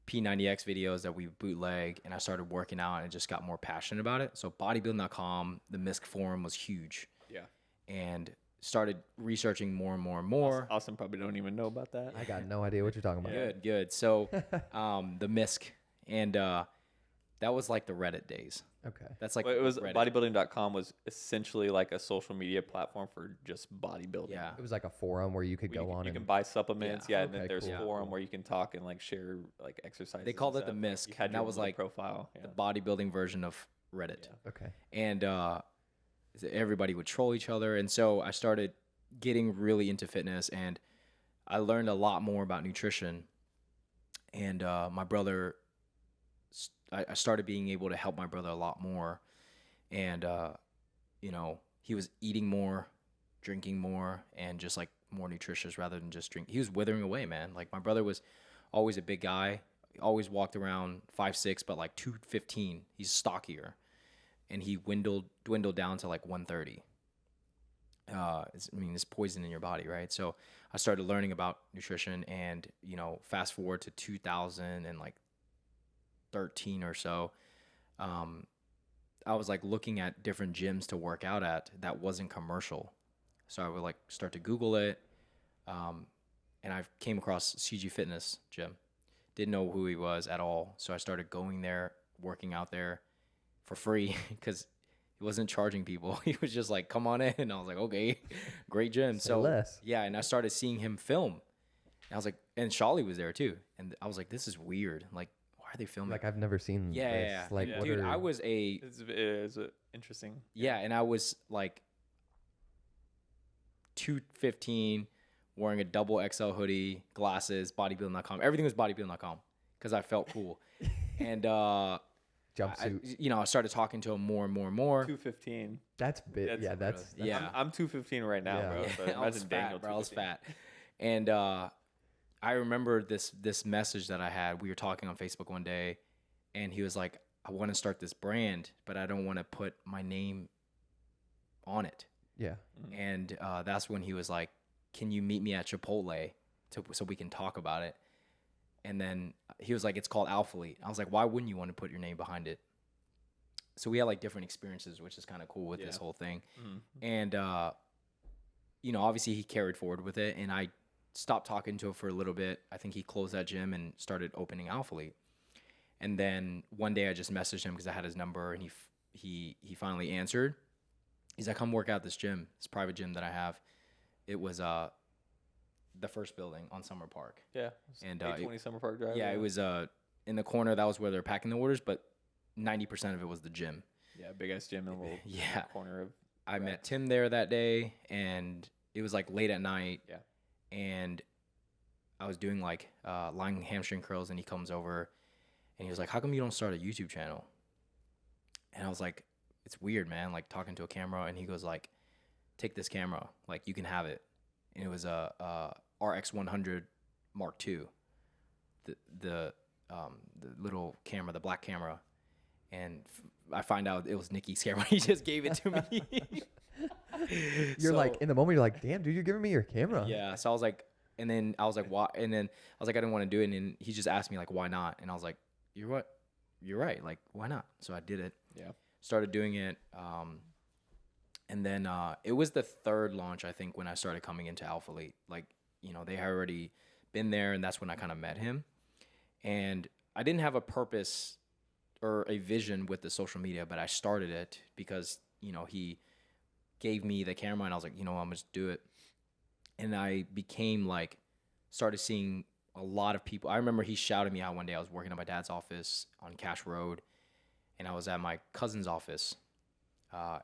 P90X videos that we bootleg, and I started working out and just got more passionate about it. So bodybuilding.com, the MISC forum was huge. Yeah. And started researching more and more and more. Austin probably don't even know about that. I got no idea what you're talking about. Good. So the MISC, and that was like the Reddit days. Okay. That's like Well, it was Reddit. bodybuilding.com was essentially like a social media platform for just bodybuilding. Yeah. It was like a forum where you could You, go on you and can buy supplements, yeah, and then Okay, there's cool. forum where you can talk and like share like exercises. They called and it the stuff. MISC, You had and your that was little like profile. Yeah. the bodybuilding version of Reddit. okay. And everybody would troll each other. And so I started getting really into fitness, and I learned a lot more about nutrition. And my brother, I started being able to help my brother a lot more. And, he was eating more, drinking more, and just like more nutritious rather than just drink. He was withering away, man. Like my brother was always a big guy, always walked around 5'6", but like 215. He's stockier. And he dwindled down to like 130. It's poison in your body, right? So I started learning about nutrition, and fast forward to 2013 or so, I was like looking at different gyms to work out at that wasn't commercial. So I would like start to Google it, and I came across CG Fitness gym. Didn't know who he was at all, so I started going there, working out there for free because he wasn't charging people. He was just like, come on in. And I was like, okay, great gym. Say So less. yeah, and I started seeing him film. And I was like, and Shawley was there too. And I was like, this is weird. Like, why are they filming? Like I've never seen yeah, this. yeah. Like Yeah. what Dude, are, I was It's interesting. yeah, and I was like 215, wearing a double XL hoodie, glasses, bodybuilding.com. Everything was bodybuilding.com because I felt cool. And jumpsuit. I started talking to him more and more and more. 215. That's big. That's Yeah, really- that's Yeah. I'm 215 right now, Yeah. bro. Yeah, So I was imagine Daniel fat, bro. I was 215. fat. And I remember this message that I had. We were talking on Facebook one day, and he was like, I want to start this brand, but I don't want to put my name on it. yeah. And that's when he was like, can you meet me at Chipotle so we can talk about it? And then he was like, it's called Alphalete. I was like, why wouldn't you want to put your name behind it? So we had like different experiences, which is kind of cool with this Yeah. whole thing. Mhm. And, obviously he carried forward with it, and I stopped talking to him for a little bit. I think he closed that gym and started opening Alphalete. And then one day I just messaged him because I had his number, and he finally answered. He's like, come work out this gym, this private gym that I have. It was the first building on Summer Park. Yeah. And, 820 Summer Park Drive. Yeah, it was in the corner. That was where they're packing the orders, but 90% of it was the gym. Yeah, big ass gym in a little Yeah. corner of. I met Tim there that day, and it was like late at night. Yeah. And I was doing like lying hamstring curls, and he comes over, and he was like, how come you don't start a YouTube channel? And I was like, it's weird, man, like talking to a camera. And he goes like, take this camera, like you can have it. And it was a RX100 Mark II, the little camera, the black camera. And I find out it was Nikki's camera. He just gave it to me. You're So- like in the moment. You're like, damn, dude, you're giving me your camera. Yeah. So I was like, and then I was like, why? And then I was like, I didn't want to do it. And then he just asked me like, why not? And I was like, you're right. Like, why not? So I did it. Yeah. Started doing it. And then it was the third launch, I think, when I started coming into Alphalete. Like, they had already been there, and that's when I kind of met him. And I didn't have a purpose or a vision with the social media, but I started it because, he gave me the camera, and I was like, I'm gonna just do it. And I became like, started seeing a lot of people. I remember he shouted me out one day. I was working at my dad's office on Cash Road, and I was at my cousin's office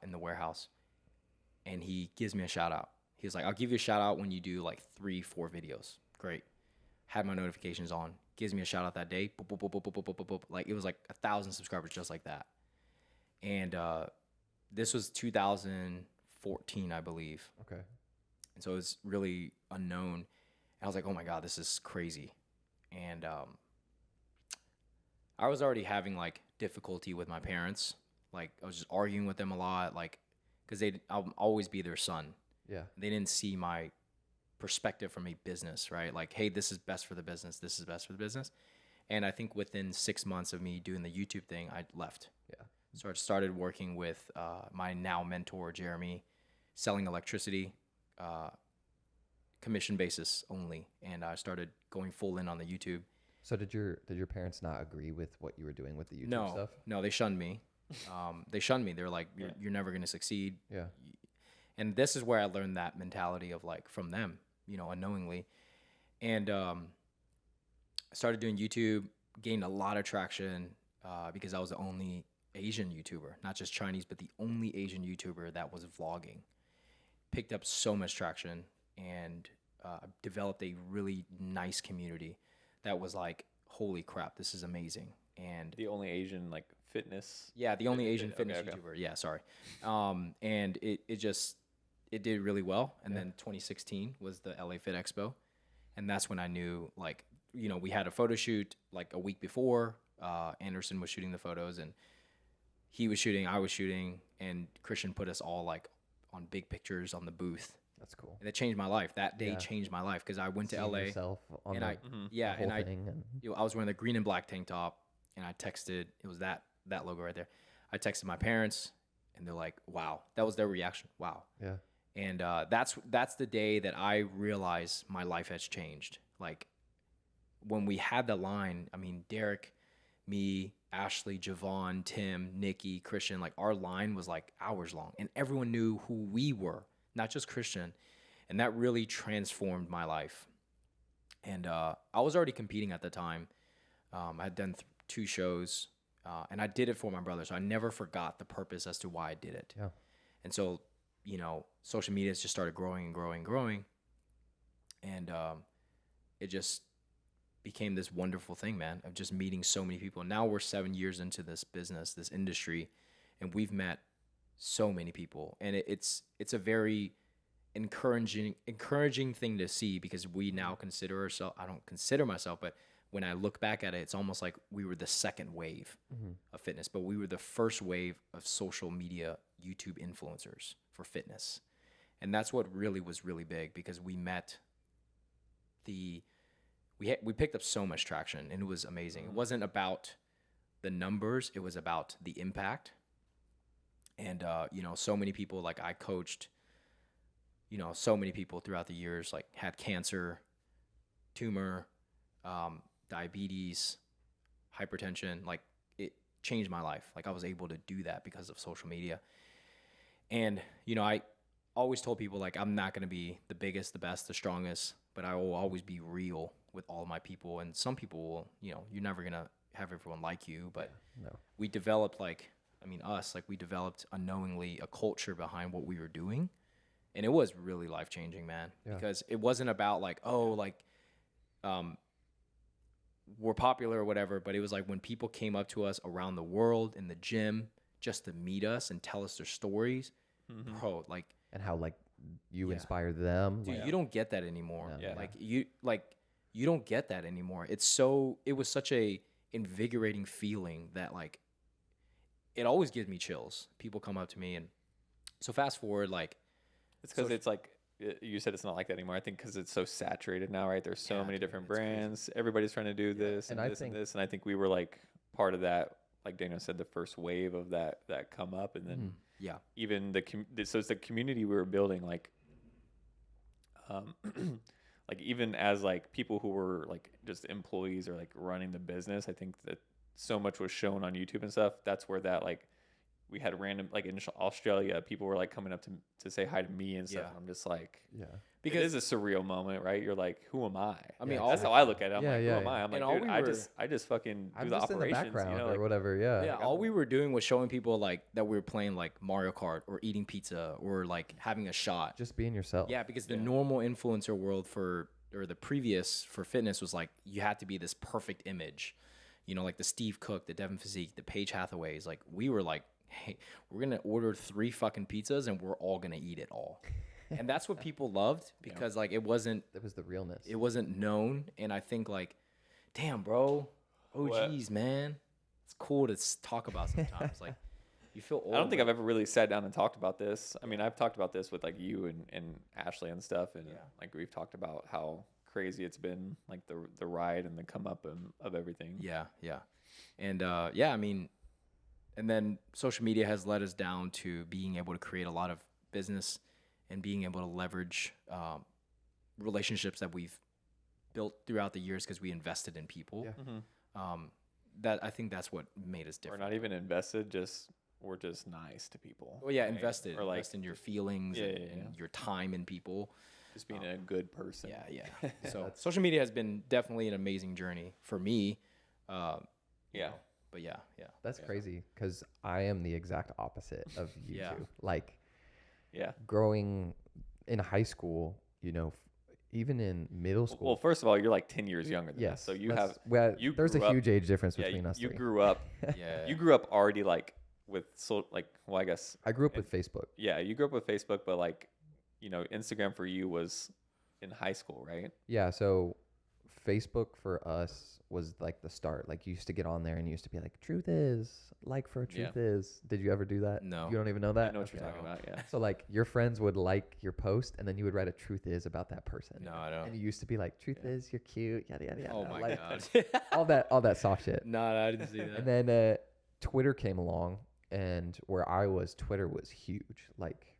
in the warehouse, and he gives me a shout out. He was like, I'll give you a shout out when you do like 3-4 videos. Great. Had my notifications on. Gives me a shout out that day. Boop, boop, boop, boop, boop, boop, boop, boop. Like it was like 1,000 subscribers just like that. And this was 2014, I believe. Okay. And so it was really unknown. And I was like, oh my God, this is crazy. And I was already having like difficulty with my parents. Like I was just arguing with them a lot, like, because I'll always be their son. Yeah. They didn't see my perspective from a business, right? Like, hey, this is best for the business. This is best for the business. And I think within 6 months of me doing the YouTube thing, I left. Yeah. So I started working with my now mentor, Jeremy, selling electricity, commission basis only. And I started going full in on the YouTube. So did your parents not agree with what you were doing with the YouTube No, stuff? no, they shunned me. They shunned me. They're like, you're never going to succeed. Yeah. And this is where I learned that mentality of like from them, unknowingly. And I started doing YouTube, gained a lot of traction because I was the only Asian YouTuber, not just Chinese, but the only Asian YouTuber that was vlogging. Picked up so much traction and developed a really nice community that was like, holy crap, this is amazing. And The only Asian like fitness. yeah, the only Asian Okay, fitness okay. YouTuber. Yeah, sorry. And it did really well. And then 2016 was the LA Fit Expo. And that's when I knew, like, we had a photo shoot like a week before. Anderson was shooting the photos, and he was shooting, I was shooting, and Christian put us all like on big pictures on the booth. That's cool. And it changed my life. That day Yeah. changed my life because I went to Seeing LA yourself on and the, I, Mhm. yeah, whole and I, thing and I was wearing the green and black tank top, and I texted. It was that logo right there. I texted my parents, and they're like, "Wow!" That was their reaction. Wow. yeah. And that's the day that I realized my life has changed. Like when we had the line, I mean, Derek, me, Ashley, Javon, Tim, Nikki, Christian, like our line was like hours long, and everyone knew who we were, not just Christian, and that really transformed my life. And I was already competing at the time. I had done 2 shows, and I did it for my brother, so I never forgot the purpose as to why I did it. Yeah. And so, social media just started growing and growing and growing. And it just became this wonderful thing, man, of just meeting so many people. Now we're 7 years into this business, this industry, and we've met so many people, and it's a very encouraging thing to see, because we now consider ourselves, I don't consider myself, but when I look back at it, it's almost like we were the second wave of fitness, but we were the first wave of social media YouTube influencers for fitness. And that's what really was really big, because we met we picked up so much traction, and it was amazing. It wasn't about the numbers, it was about the impact. And so many people, like I coached, so many people throughout the years, like had cancer, tumor, diabetes, hypertension. Like it changed my life. Like I was able to do that because of social media. And I always told people, like, I'm not going to be the biggest, the best, the strongest, but I will always be real with all my people. And some people will, you're never going to have everyone like you, but we developed we developed unknowingly a culture behind what we were doing. And it was really life-changing, man, because it wasn't about we're popular or whatever, but it was like when people came up to us around the world in the gym just to meet us and tell us their stories, bro, like, and how like you inspired them. Dude, you don't get that anymore. Yeah. You don't get that anymore. It was such a invigorating feeling that like it always gives me chills. People come up to me, and so fast forward, like it's because it's like you said, it's not like that anymore. I think because it's so saturated now, right? There's so many different brands. Crazy. Everybody's trying to do this and this and this, and I think we were like part of that. Like Daniel said, the first wave of that come up, and then even so it's the community we were building, like like even as like people who were like just employees or like running the business, I think that so much was shown on YouTube and stuff. That's where that like we had random, like in Australia, people were like coming up to say hi to me and stuff. And I'm just like, because it is a surreal moment, right? You're like, who am I? I mean, that's how I look at it. I'm like, who am I? I'm like, dude, I just fucking do the operations, or whatever. Yeah. All we were doing was showing people like that we were playing like Mario Kart or eating pizza or like having a shot. Just being yourself. Yeah, because the normal influencer world for fitness was like you had to be this perfect image. Like the Steve Cook, the Devin Physique, the Paige Hathaways. Like we were like, hey, we're going to order 3 fucking pizzas and we're all going to eat it all. And that's what people loved, because like it was the realness. It wasn't known. And I think like, damn, bro, geez, man, it's cool to talk about sometimes. Like you feel old. I don't think I've ever really sat down and talked about this. I mean, I've talked about this with like you and Ashley and stuff. And like we've talked about how crazy it's been, like the ride and the come up of everything. Yeah. And I mean, and then social media has led us down to being able to create a lot of business and being able to leverage relationships that we've built throughout the years because we invested in people. That I think that's what made us different. We're not even invested, we're just nice to people. Well, yeah, invested. Or like invest in your feelings and your time in people. Just being a good person. Yeah. So social media has been definitely an amazing journey for me. But yeah. That's crazy, because I am the exact opposite of you two. Like, growing in high school, even in middle school. Well, first of all, you're like 10 years younger than us, so there's a huge age difference between us. You grew up. You grew up already like with I guess I grew up with Facebook. Yeah, you grew up with Facebook, but like, Instagram for you was in high school, right? Yeah, so Facebook for us was like the start. Like you used to get on there and you used to be like, truth is, like for a truth is. Did you ever do that? No. You don't even know that? I know what you're talking about, yeah. So like your friends would like your post and then you would write a truth is about that person. No, I don't. And you used to be like, truth is, you're cute, yada, yada, yada. Oh my like, God. all that soft shit. No, I didn't see that. And then Twitter came along, and where I was, Twitter was huge. Like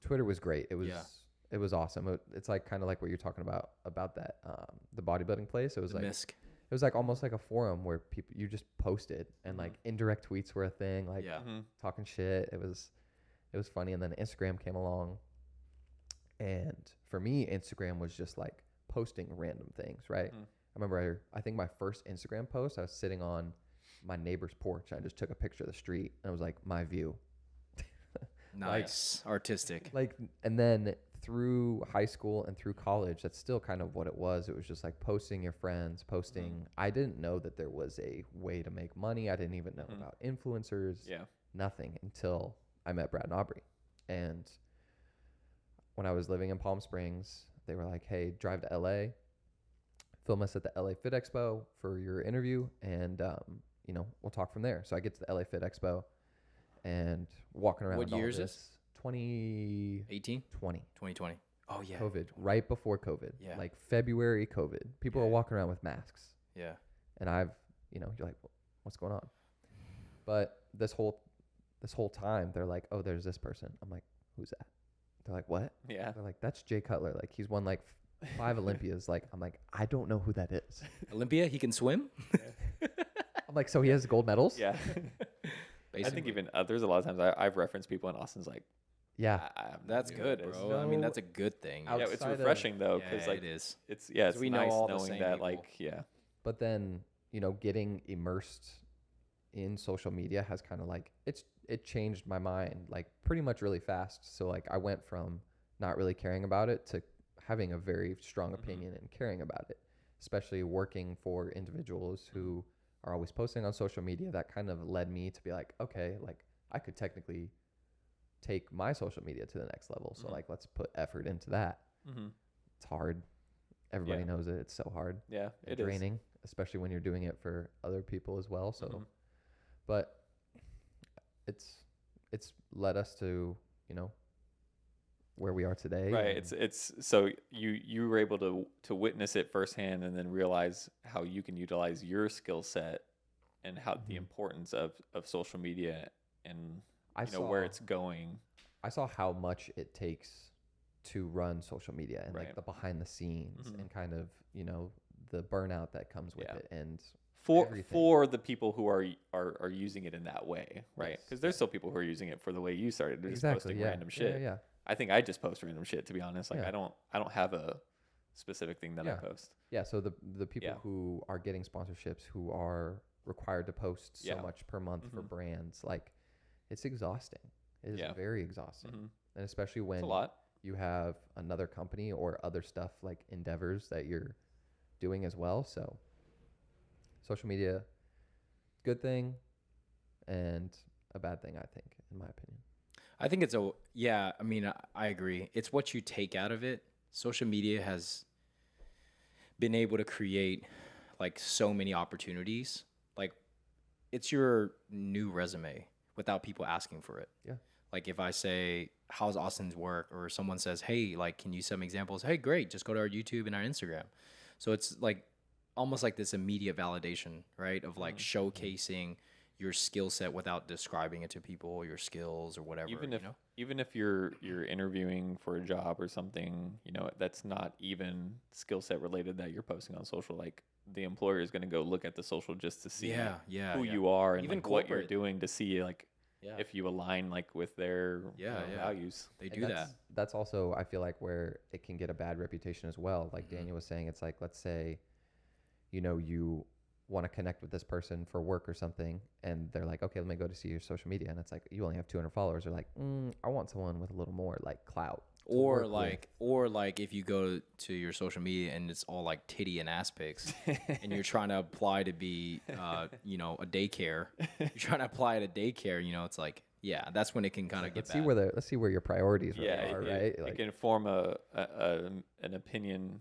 Twitter was great. It was awesome. It's like kind of like what you're talking about that the bodybuilding place. It was like Misk. It was like almost like a forum where you just posted, and like indirect tweets were a thing, like talking shit. It was funny. And then Instagram came along, and for me, Instagram was just like posting random things, right? I remember I think my first Instagram post, I was sitting on my neighbor's porch. I just took a picture of the street, and it was like my view. Nice. Artistic. Like, and then through high school and through college, that's still kind of what it was. It was just like posting your friends, posting. I didn't know that there was a way to make money. I didn't even know about influencers. Yeah. Nothing until I met Brad and Aubrey. And when I was living in Palm Springs, they were like, hey, drive to LA, film us at the LA Fit Expo for your interview, and you know, we'll talk from there. So I get to the LA Fit Expo and walking around. What year is this? this? 2020. 2020. Oh yeah. COVID, right before COVID. Yeah. Like February COVID. People are Yeah. walking around with masks. Yeah. And I've, you know, you're like, what's going on? But this whole time they're like, oh, there's this person. I'm like, who's that? They're like, what? Yeah. They're like, that's Jay Cutler. Like, he's won like 5 Olympias. Like, I'm like, I don't know who that is. Olympia, he can swim? I'm like, so he has gold medals? Yeah. I think even there's a lot of times I've referenced people, and Austin's like, Yeah. I have no That's idea good, who it is. bro. I mean, No, that's a good thing. Yeah, it's outside of- refreshing though, Yeah, because like it is. it's it's we know nice all the knowing same that people. like yeah. But then, you know, getting immersed in social media has kind of like, it changed my mind like pretty much really fast. So like I went from not really caring about it to having a very strong opinion and caring about it, especially working for individuals who are always posting on social media. That kind of led me to be like, okay, like I could technically take my social media to the next level. So like, let's put effort into that. Mm-hmm. It's hard. Everybody Yeah. knows it. It's so hard. Yeah, And it is. draining, especially when you're doing it for other people as well. So, Mhm. but it's led us to, you know, where we are today. Right. and It's so you were able to witness it firsthand and then realize how you can utilize your skill set and how the Mhm. importance of social media and I you know where it's going. I saw how much it takes to run social media and like Right. the behind the scenes Mhm. and kind of, you know, the burnout that comes with Yeah. it. And For everything. for the people who are using it in that way, right? Yes. Because there's still people who are using it for the way you started, just exactly, posting yeah. random shit. Yeah. I think I just post random shit, to be honest. Like Yeah. I don't have a specific thing that I Yeah. post. Yeah. So the people Yeah. who are getting sponsorships, who are required to post so Yeah. much per month for Mhm. brands, like it's exhausting. It is Yeah. very exhausting. Mhm. And especially It's when a lot. you have another company or other stuff like endeavors that you're doing as well. So social media, good thing and a bad thing, I think, in my opinion. I think I mean, I agree. It's what you take out of it. Social media has been able to create like so many opportunities. Like it's your new resume without people asking for it. Yeah. Like if I say, how's Austin's work? Or someone says, hey, like, can you send me examples? Hey, great. Just go to our YouTube and our Instagram. So it's like almost like this immediate validation, right? Of like showcasing your skill set without describing it to people, your skills or whatever. Even if you're interviewing for a job or something, you know, that's not even skill set related that you're posting on social. Like the employer is going to go look at the social just to see who you are and Even like, what you're corporate. doing to see like if you align like with their values. They And do that. That's also, I feel like, where it can get a bad reputation as well. Like Daniel was saying, it's like, let's say, you know, you want to connect with this person for work or something, and they're like, okay, let me go to see your social media, and it's like you only have 200 followers. They're like, I want someone with a little more like clout. to Or work with. like if you go to your social media and it's all like titty and ass pics and you're trying to apply to be you know, a daycare. You're trying to apply to daycare, you know, it's like, yeah, that's when it can kind of get bad. Let's see where your priorities really are, right? It can form an opinion,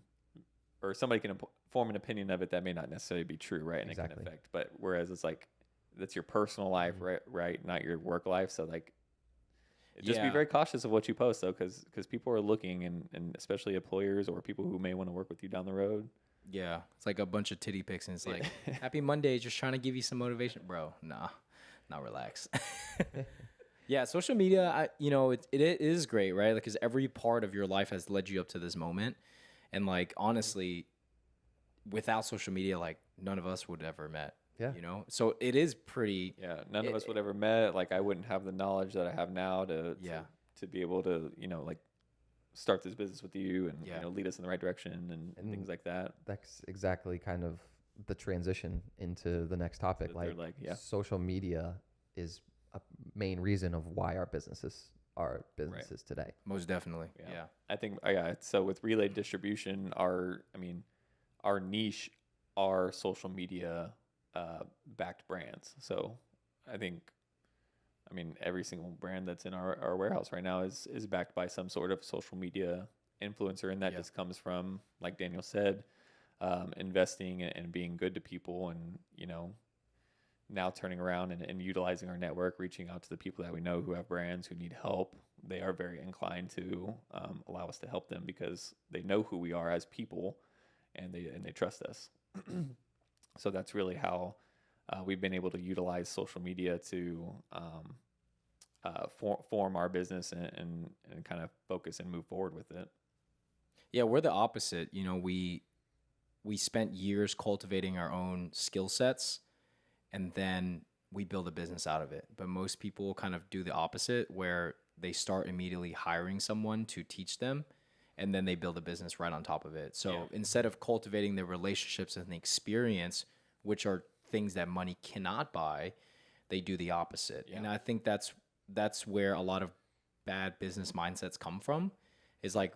or somebody can form an opinion of it that may not necessarily be true, right? And it Exactly. can affect. But whereas it's like that's your personal life, right? Not your work life. So like, just be Yeah. very cautious of what you post, though, because people are looking, and especially employers or people who may want to work with you down the road. Yeah, it's like a bunch of titty pics and it's like, happy Monday, just trying to give you some motivation. Bro, nah, relax. Yeah, social media, you know, it is great, right? Like, because every part of your life has led you up to this moment. And like, honestly, without social media, like none of us would have ever met. Yeah. You know? So it is pretty. Yeah, none of us would ever met. Like, I wouldn't have the knowledge that I have now to be able to, you know, like start this business with you and you know, lead us in the right direction and things like that. That's exactly kind of the transition into the next topic. So they're like, yeah. social media is a main reason of why our businesses our businesses today. Most definitely. Yeah. I think so with Relay Distribution, our niche are social media backed brands. So I think every single brand that's in our warehouse right now is backed by some sort of social media influencer, and that just comes from, like Daniel said, investing and being good to people, and now turning around and utilizing our network, reaching out to the people that we know who have brands who need help. They are very inclined to allow us to help them because they know who we are as people, and they trust us. So that's really how we've been able to utilize social media to form our business and kind of focus and move forward with it. Yeah, we're the opposite. We spent years cultivating our own skill sets, and then we build a business out of it. But most people kind of do the opposite, where they start immediately hiring someone to teach them, and then they build a business right on top of it. So instead of cultivating the relationships and the experience, which are things that money cannot buy, they do the opposite. And I think that's where a lot of bad business mindsets come from, is like,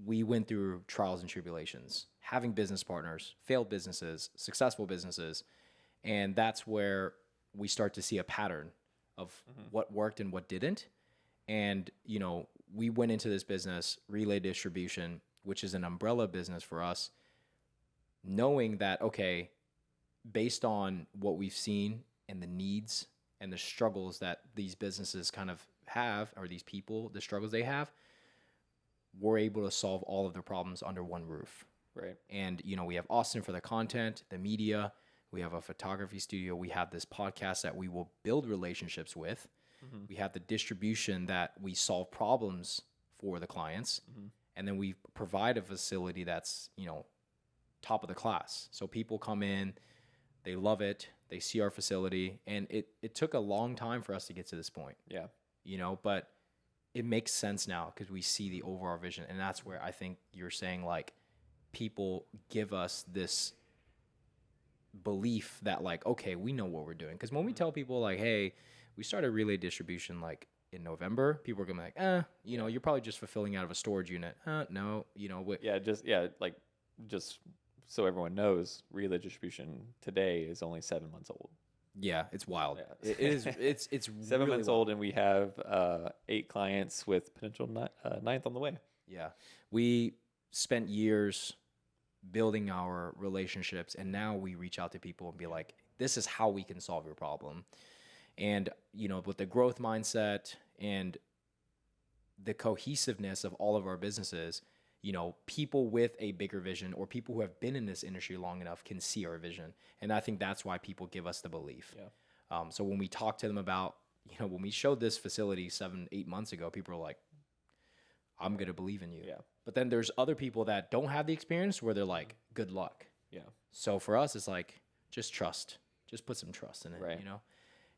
we went through trials and tribulations, having business partners, failed businesses, successful businesses. And that's where we start to see a pattern of what worked and what didn't. And, we went into this business, Relay Distribution, which is an umbrella business for us, knowing that, okay, based on what we've seen and the needs and the struggles that these businesses kind of have, or these people, the struggles they have, we're able to solve all of their problems under one roof. Right. And, we have Austin for the content, the media. We have a photography studio. We have this podcast that we will build relationships with. Mm-hmm. We have the distribution that we solve problems for the clients. Mm-hmm. And then we provide a facility that's, top of the class. So people come in, they love it, they see our facility. And it took a long time for us to get to this point. Yeah. But it makes sense now because we see the overall vision. And that's where I think you're saying, like, people give us this belief that, like, okay, we know what we're doing. Because when we tell people, like, hey, we started Relay Distribution like in November, people are gonna be like, you're probably just fulfilling out of a storage unit. No, just so everyone knows, Relay Distribution today is only 7 months old. Yeah, it's wild. Yeah. It is. It's 7 really months wild. old, and we have 8 clients with potential 9th on the way. Yeah, we spent years building our relationships, and now we reach out to people and be like, this is how we can solve your problem. And, with the growth mindset and the cohesiveness of all of our businesses, people with a bigger vision, or people who have been in this industry long enough, can see our vision. And I think that's why people give us the belief. Yeah. So when we talk to them about, when we showed this facility 7-8 months ago, people are like, I'm going to believe in you. Yeah. But then there's other people that don't have the experience where they're like, good luck. Yeah. So for us, it's like, just trust. Just put some trust in it, right.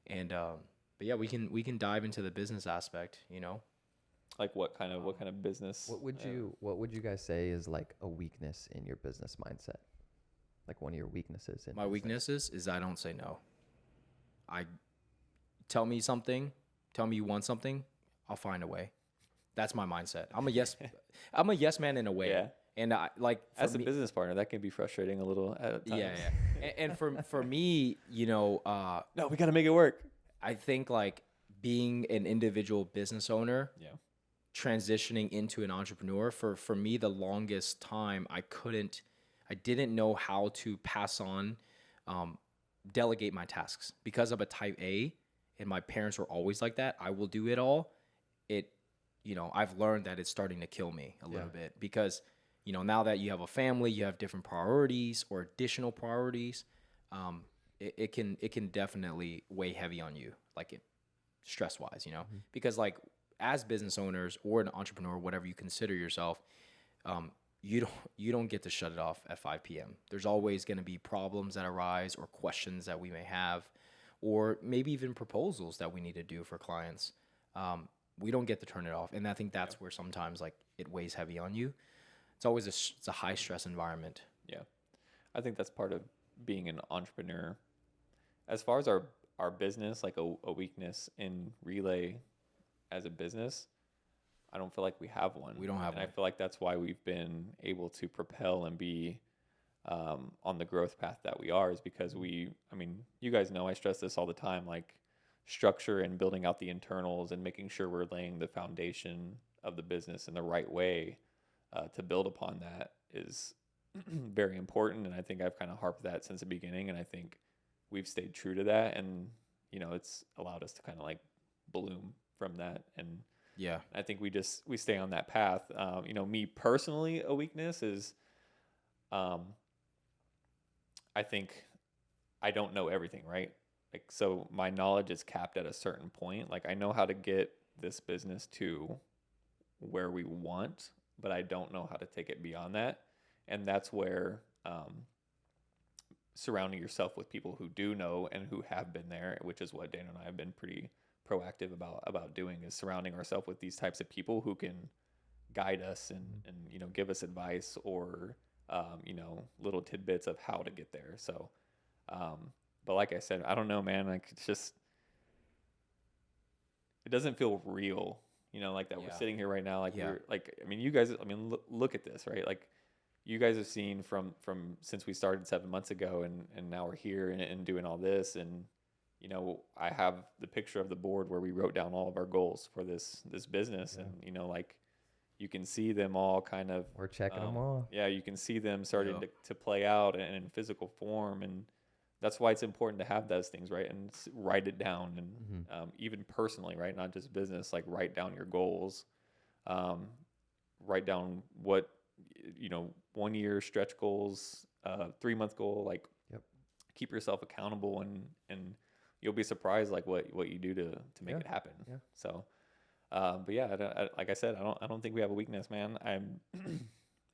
And but yeah, we can dive into the business aspect, Like what kind of business? What would you guys say is like a weakness in your business mindset? Like one of your weaknesses in my weaknesses is I don't say no. Tell me you want something, I'll find a way. That's my mindset. I'm a yes man in a way. Yeah. And I like, as a business partner, that can be frustrating a little at times. Yeah. And for me, no, we got to make it work. I think like being an individual business owner, transitioning into an entrepreneur, for me, the longest time I didn't know how to pass on, delegate my tasks because I'm a type A, and my parents were always like that. I will do it all. I've learned that it's starting to kill me a little bit because, now that you have a family, you have different priorities or additional priorities. It can definitely weigh heavy on you, like stress wise, because like as business owners or an entrepreneur, whatever you consider yourself, you don't get to shut it off at 5 p.m. There's always going to be problems that arise or questions that we may have, or maybe even proposals that we need to do for clients. We don't get to turn it off. And I think that's where sometimes like it weighs heavy on you. It's always it's a high stress environment. Yeah. I think that's part of being an entrepreneur. As far as our business, like a weakness in Relay as a business, I don't feel like we have one. We don't have and I one. feel like that's why we've been able to propel and be on the growth path that we are, is because I mean, you guys know I stress this all the time, like structure and building out the internals and making sure we're laying the foundation of the business in the right way to build upon that is very important. And I think I've kind of harped that since the beginning. And I think we've stayed true to that. And, you know, it's allowed us to kind of like bloom from that. And Yeah. I think we stay on that path. You know, me personally, a weakness is, I think I don't know everything, right? Like, so my knowledge is capped at a certain point. Like, I know how to get this business to where we want, but I don't know how to take it beyond that. And that's where surrounding yourself with people who do know and who have been there, which is what Dana and I have been pretty proactive about doing, is surrounding ourselves with these types of people who can guide us and you know, give us advice or you know, little tidbits of how to get there. So but like I said, I don't know, man, like it's just, it doesn't feel real, you know, like that we're sitting here right now, like we're like, I mean, you guys, I mean, look at this, right? Like you guys have seen from since we started 7 months ago, and now we're here and doing all this. And you know, I have the picture of the board where we wrote down all of our goals for this business. And you know, like you can see them all kind of, We're checking them all. yeah, you can see them starting to play out in physical form. And that's why it's important to have those things, right? And write it down. And even personally, right? Not just business, like write down your goals, write down what, you know, 1 year stretch goals, 3 month goal, like keep yourself accountable, and you'll be surprised like what you do to make it happen. Yeah. So, but yeah, like I said, I don't think we have a weakness, man.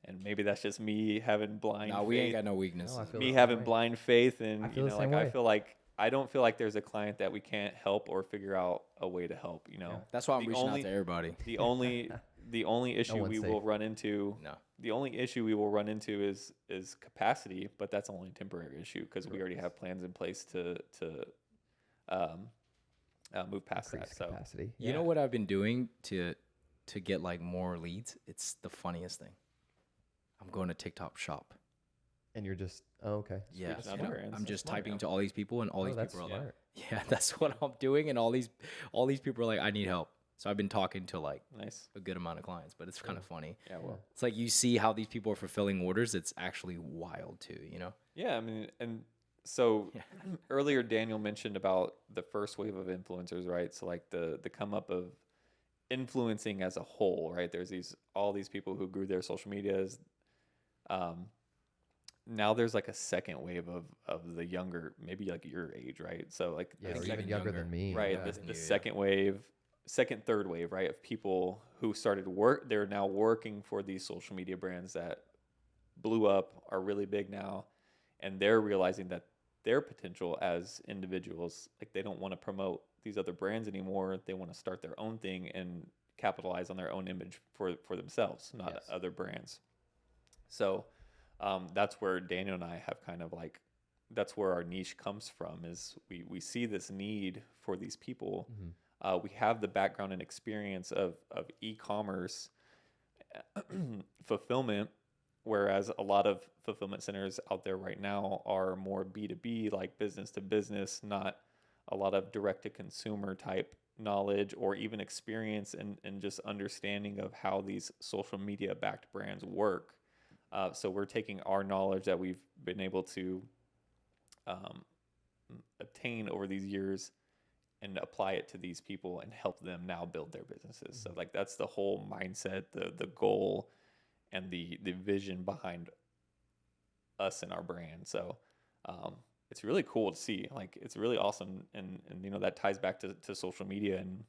And maybe that's just me having blind faith. We ain't got no weakness. No, Me having blind faith, and I feel you know, like I don't feel like there's a client that we can't help or figure out a way to help. You know, That's why I'm reaching out to everybody. The only issue we will run into, the only issue we will run into is capacity, but that's only a temporary issue because we already have plans in place to move past that. So Capacity. You know what I've been doing to get like more leads? It's the funniest thing. I'm going to TikTok shop. And you're just, okay. Yeah, Speaking you know, other brands, I'm that's just smart, typing yeah. to all these people, and all these that's people are like, smart. yeah, that's what I'm doing, and all these people are like, I need help. So I've been talking to like nice. a good amount of clients, but it's kind of funny. Yeah, well, It's like you see how these people are fulfilling orders. It's actually wild too, you know? yeah. I mean, and so earlier Daniel mentioned about the first wave of influencers, right? So like the come up of influencing as a whole, right? There's all these people who grew their social medias. Now there's like a second wave of the younger, maybe like your age, right? So like Yeah, the or second, even younger than me. right? Yeah. The second wave, third wave, right? Of people who started work, they're now working for these social media brands that blew up, are really big now, and they're realizing that their potential as individuals, like they don't want to promote these other brands anymore. They want to start their own thing and capitalize on their own image for themselves, not other brands. So that's where Daniel and I have kind of like, that's where our niche comes from, is we see this need for these people. We have the background and experience of e-commerce fulfillment, whereas a lot of fulfillment centers out there right now are more B2B, like business to business, not a lot of direct to consumer type knowledge or even experience and just understanding of how these social media backed brands work. So we're taking our knowledge that we've been able to obtain over these years and apply it to these people and help them now build their businesses. So like that's the whole mindset, the goal, and the vision behind us and our brand. So it's really cool to see. Like it's really awesome, and you know that ties back to social media, and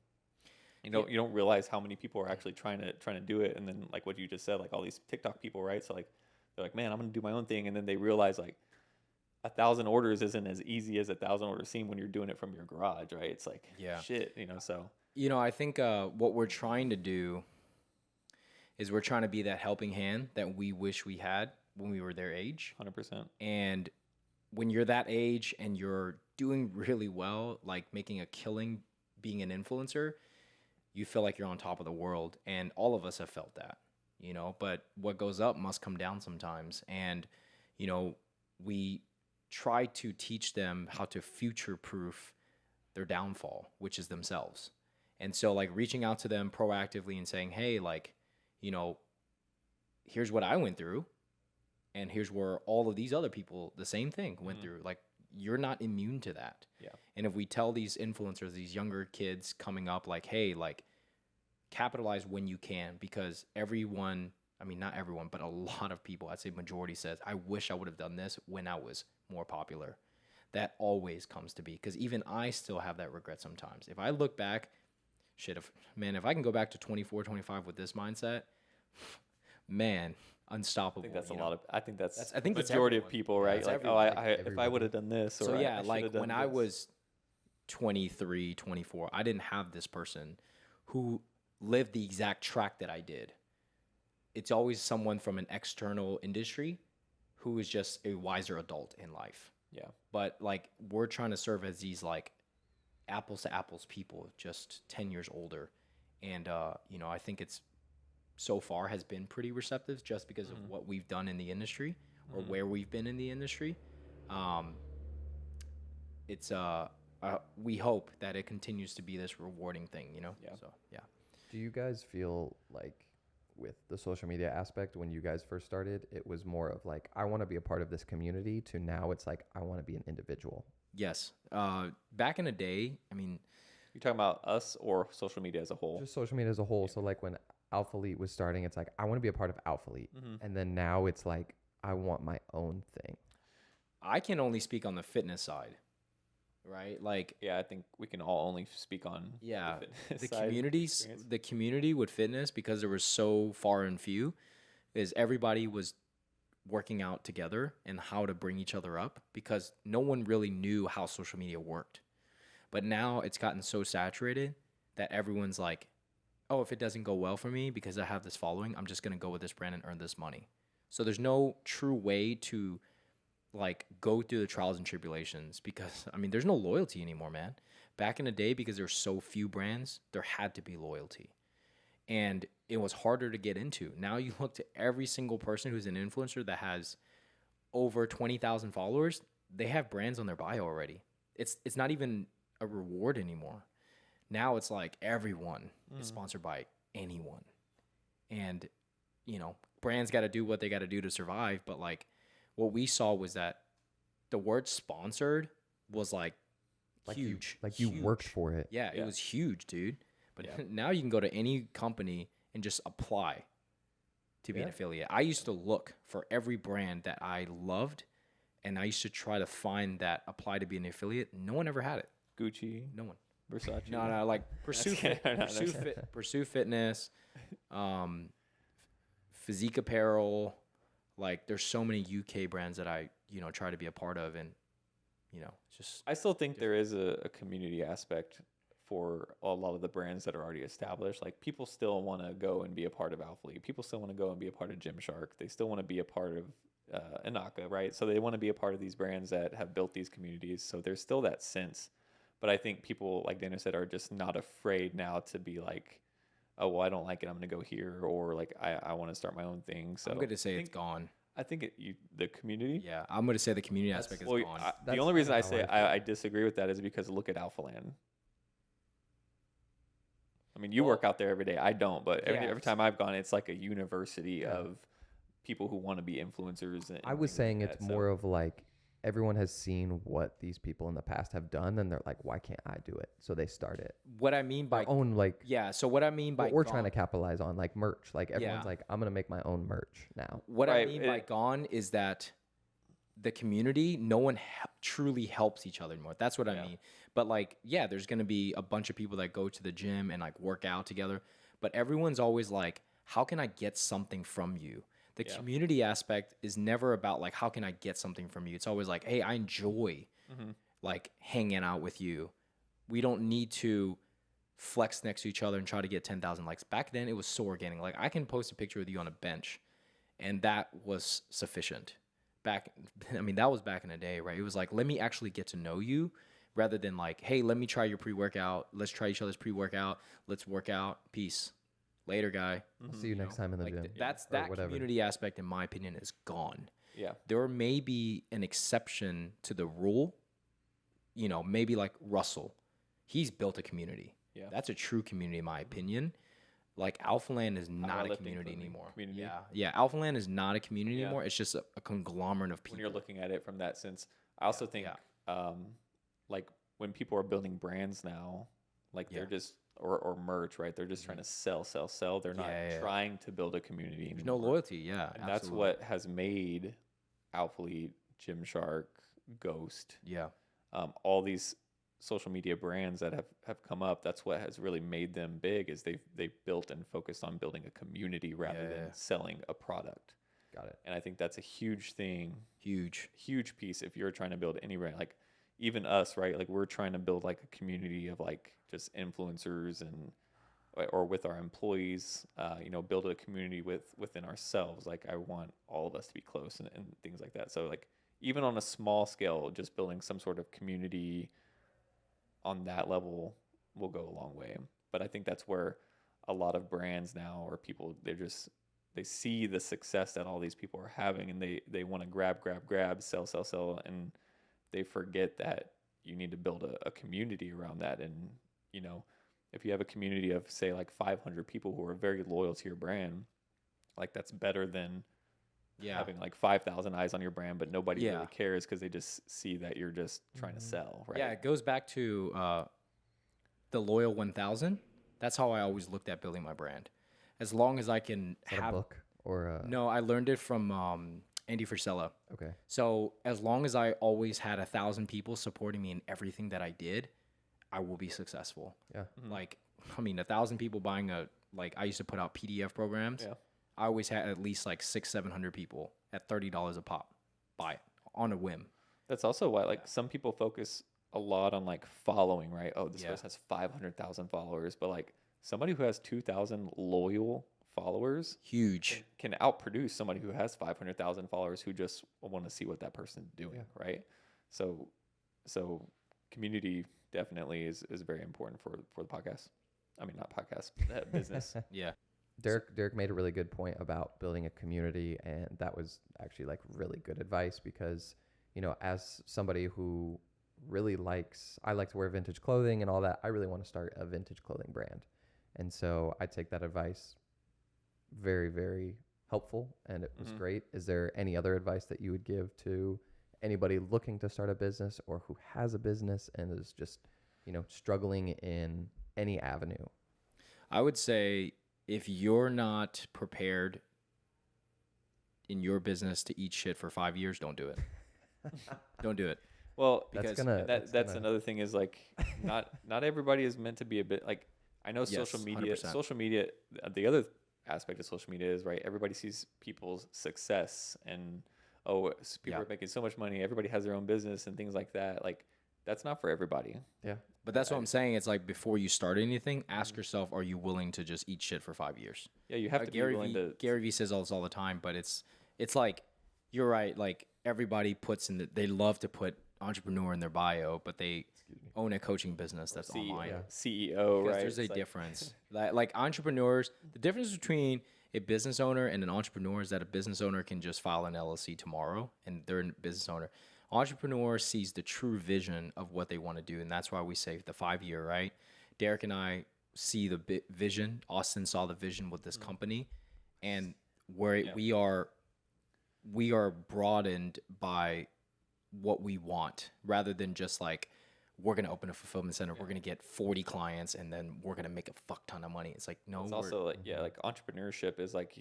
you don't realize how many people are actually trying to do it. And then like what you just said, like all these TikTok people, right? So like they're like, man, I'm gonna do my own thing, and then they realize like 1,000 orders isn't as easy as 1,000 orders seem when you're doing it from your garage, right? It's like shit, you know. So I think what we're trying to do is we're trying to be that helping hand that we wish we had when we were their age. 100%. And when you're that age and you're doing really well, like making a killing, being an influencer, you feel like you're on top of the world, and all of us have felt that, you know, but what goes up must come down sometimes. And, you know, we try to teach them how to future proof their downfall, which is themselves. And so like reaching out to them proactively and saying, hey, like, you know, here's what I went through, and here's where all of these other people, the same thing, went through. Like, you're not immune to that. Yeah. And if we tell these influencers, these younger kids coming up, like, hey, like, capitalize when you can, because everyone, I mean, not everyone, but a lot of people, I'd say majority says, I wish I would have done this when I was more popular. That always comes to be, because even I still have that regret sometimes. If I look back, shit, if I can go back to 24, 25 with this mindset, man, unstoppable. I think that's you a know? lot of. I think that's I think it's majority of everyone. people, Yeah, right? it's Like, everyone. if I Everybody. would have done this, or So yeah, I should like have done when I this. was 23, 24, I didn't have this person who lived the exact track that I did. It's always someone from an external industry who is just a wiser adult in life. Yeah. But like we're trying to serve as these like apples to apples people, just 10 years older. And you know, I think it's so far has been pretty receptive just because of what we've done in the industry or where we've been in the industry. It's we hope that it continues to be this rewarding thing, you know? Yeah. So yeah. Do you guys feel like with the social media aspect, when you guys first started, it was more of like, I want to be a part of this community, to now it's like, I want to be an individual? Yes. Back in the day, I mean, You're talking about us or social media as a whole? Just social media as a whole. So like when Alpha Elite was starting, it's like, I want to be a part of Alpha Elite. And then now it's like, I want my own thing. I can only speak on the fitness side, right? Like, Yeah, I think we can all only speak on yeah, fitness the side communities, experience. the community with fitness, because there was so far and few, is everybody was working out together and how to bring each other up, because no one really knew how social media worked. But now it's gotten so saturated that everyone's like, oh, if it doesn't go well for me because I have this following, I'm just going to go with this brand and earn this money. So there's no true way to like go through the trials and tribulations, because I mean, there's no loyalty anymore, man. Back in the day, because there's so few brands, there had to be loyalty. And it was harder to get into. Now you look to every single person who's an influencer that has over 20,000 followers, they have brands on their bio already. It's not even a reward anymore. Now it's like everyone is sponsored by anyone. And, you know, brands got to do what they got to do to survive. But like what we saw was that the word sponsored was like huge. You huge. worked for it. Yeah, it was huge, dude. But now you can go to any company and just apply to be an affiliate. I used to look for every brand that I loved, and I used to try to find that apply to be an affiliate. No one ever had it. Gucci, No one. Versace. No, like Pursue Fitness, Physique Apparel. Like, there's so many UK brands that I, you know, try to be a part of, and you know, it's just I still think there is a community aspect for a lot of the brands that are already established. Like, people still want to go and be a part of Alpha League. People still want to go and be a part of Gymshark. They still want to be a part of Inaka, right? So they want to be a part of these brands that have built these communities. So there's still that sense. But I think people, like Dana said, are just not afraid now to be like, oh, well, I don't like it, I'm going to go here, or like, I want to start my own thing. So I'm going to say I it's think, gone. I think the community. Yeah, I'm going to say the community aspect is Well, gone. the That's only reason I kinda say how I I disagree with that is because look at Alpha Land. I mean, you work out there every day. I don't, but every time I've gone, it's like a university of people who want to be influencers. And I was things like saying that, it's more of like, everyone has seen what these people in the past have done, and they're like, why can't I do it? So they start it. What I mean by Their own, like, yeah, so what I mean by what we're trying to gone- capitalize on, like merch. Like everyone's Yeah. like, I'm gonna make my own merch now. What I Right, mean by gone is that the community, no one truly helps each other anymore. That's what I mean. But like, yeah, there's going to be a bunch of people that go to the gym and like work out together. But everyone's always like, how can I get something from you? The community aspect is never about like, how can I get something from you? It's always like, hey, I enjoy like hanging out with you. We don't need to flex next to each other and try to get 10,000 likes. Back then, it was so organic. Like, I can post a picture with you on a bench, and that was sufficient. That was back in the day, right? It was like, let me actually get to know you rather than like, hey, let me try your pre-workout. Let's try each other's pre-workout. Let's work out. Peace. Later, guy. I'll see you next time in the Like gym. that's or that whatever. community aspect, in my opinion, is gone. Yeah. There may be an exception to the rule. You know, maybe like Russell. He's built a community. Yeah. That's a true community, in my opinion. Like Alpha Land is not a Powerlifting community anymore. community. Yeah. Alpha Land is not a community Yeah. anymore. It's just a conglomerate of people. When you're looking at it from that sense, I also think like when people are building brands now, like they're just or merch, right? They're just trying to sell. They're not trying to build a community anymore. There's no loyalty. Yeah, And that's what has made Alpha Elite, Gymshark, Ghost, all these social media brands that have come up. That's what has really made them big. Is they've built and focused on building a community rather than selling a product. Got it. And I think that's a huge thing. huge. Huge piece if you're trying to build any brand. Like even us, right? Like we're trying to build like a community of like just influencers and or with our employees, build a community within ourselves. Like I want all of us to be close and things like that. So like even on a small scale, just building some sort of community on that level will go a long way. But I think that's where a lot of brands now or people, they see the success that all these people are having and they want to grab, sell, and they forget that you need to build a community around that. And, if you have a community of say like 500 people who are very loyal to your brand, like that's better than having like 5,000 eyes on your brand, but nobody really cares because they just see that you're just trying to sell, right? Yeah, it goes back to the Loyal 1000. That's how I always looked at building my brand. As long as I can Is that a book or No, I learned it from Andy Frisella. Okay. So as long as I always had 1,000 people supporting me in everything that I did, I will be successful. Yeah. Like, 1,000 people buying I used to put out PDF programs. Yeah. I always had at least like 600-700 people at $30 a pop buy it on a whim. That's also why like some people focus a lot on like following, right? Oh, this person has 500,000 followers, but like somebody who has 2,000 loyal followers Huge. can outproduce somebody who has 500,000 followers who just want to see what that person's doing, right? So community definitely is very important for the podcast. I mean, not podcast, business. Yeah. Derek made a really good point about building a community, and that was actually like really good advice because, as somebody who really I like to wear vintage clothing and all that, I really want to start a vintage clothing brand. And so I take that advice very, very helpful, and it was great. Is there any other advice that you would give to anybody looking to start a business or who has a business and is just, struggling in any avenue? I would say if you're not prepared in your business to eat shit for 5 years, don't do it. Don't do it. Well, Because that's another thing is like not everybody is meant to be a bit like I know Yes, social media 100%. the other aspect of social media is right everybody sees people's success and people are making so much money, everybody has their own business and things like that. Like that's not for everybody. Yeah. But that's what I'm saying. It's like before you start anything, ask yourself, are you willing to just eat shit for 5 years? Yeah, you have to be willing to Gary Vee says all this all the time, but it's like, you're right. Like everybody they love to put entrepreneur in their bio, but they own a coaching business that's online. CEO, Because right? there's a It's difference. Like entrepreneurs, the difference between a business owner and an entrepreneur is that a business owner can just file an LLC tomorrow and they're a business owner. Entrepreneur sees the true vision of what they want to do, and that's why we say the 5-year, right? Derek and I see the vision. Austin saw the vision with this company, and where we are broadened by what we want rather than just like, we're going to open a fulfillment center, we're going to get 40 clients, and then we're going to make a fuck ton of money. It's like, no. It's also like, like entrepreneurship is like,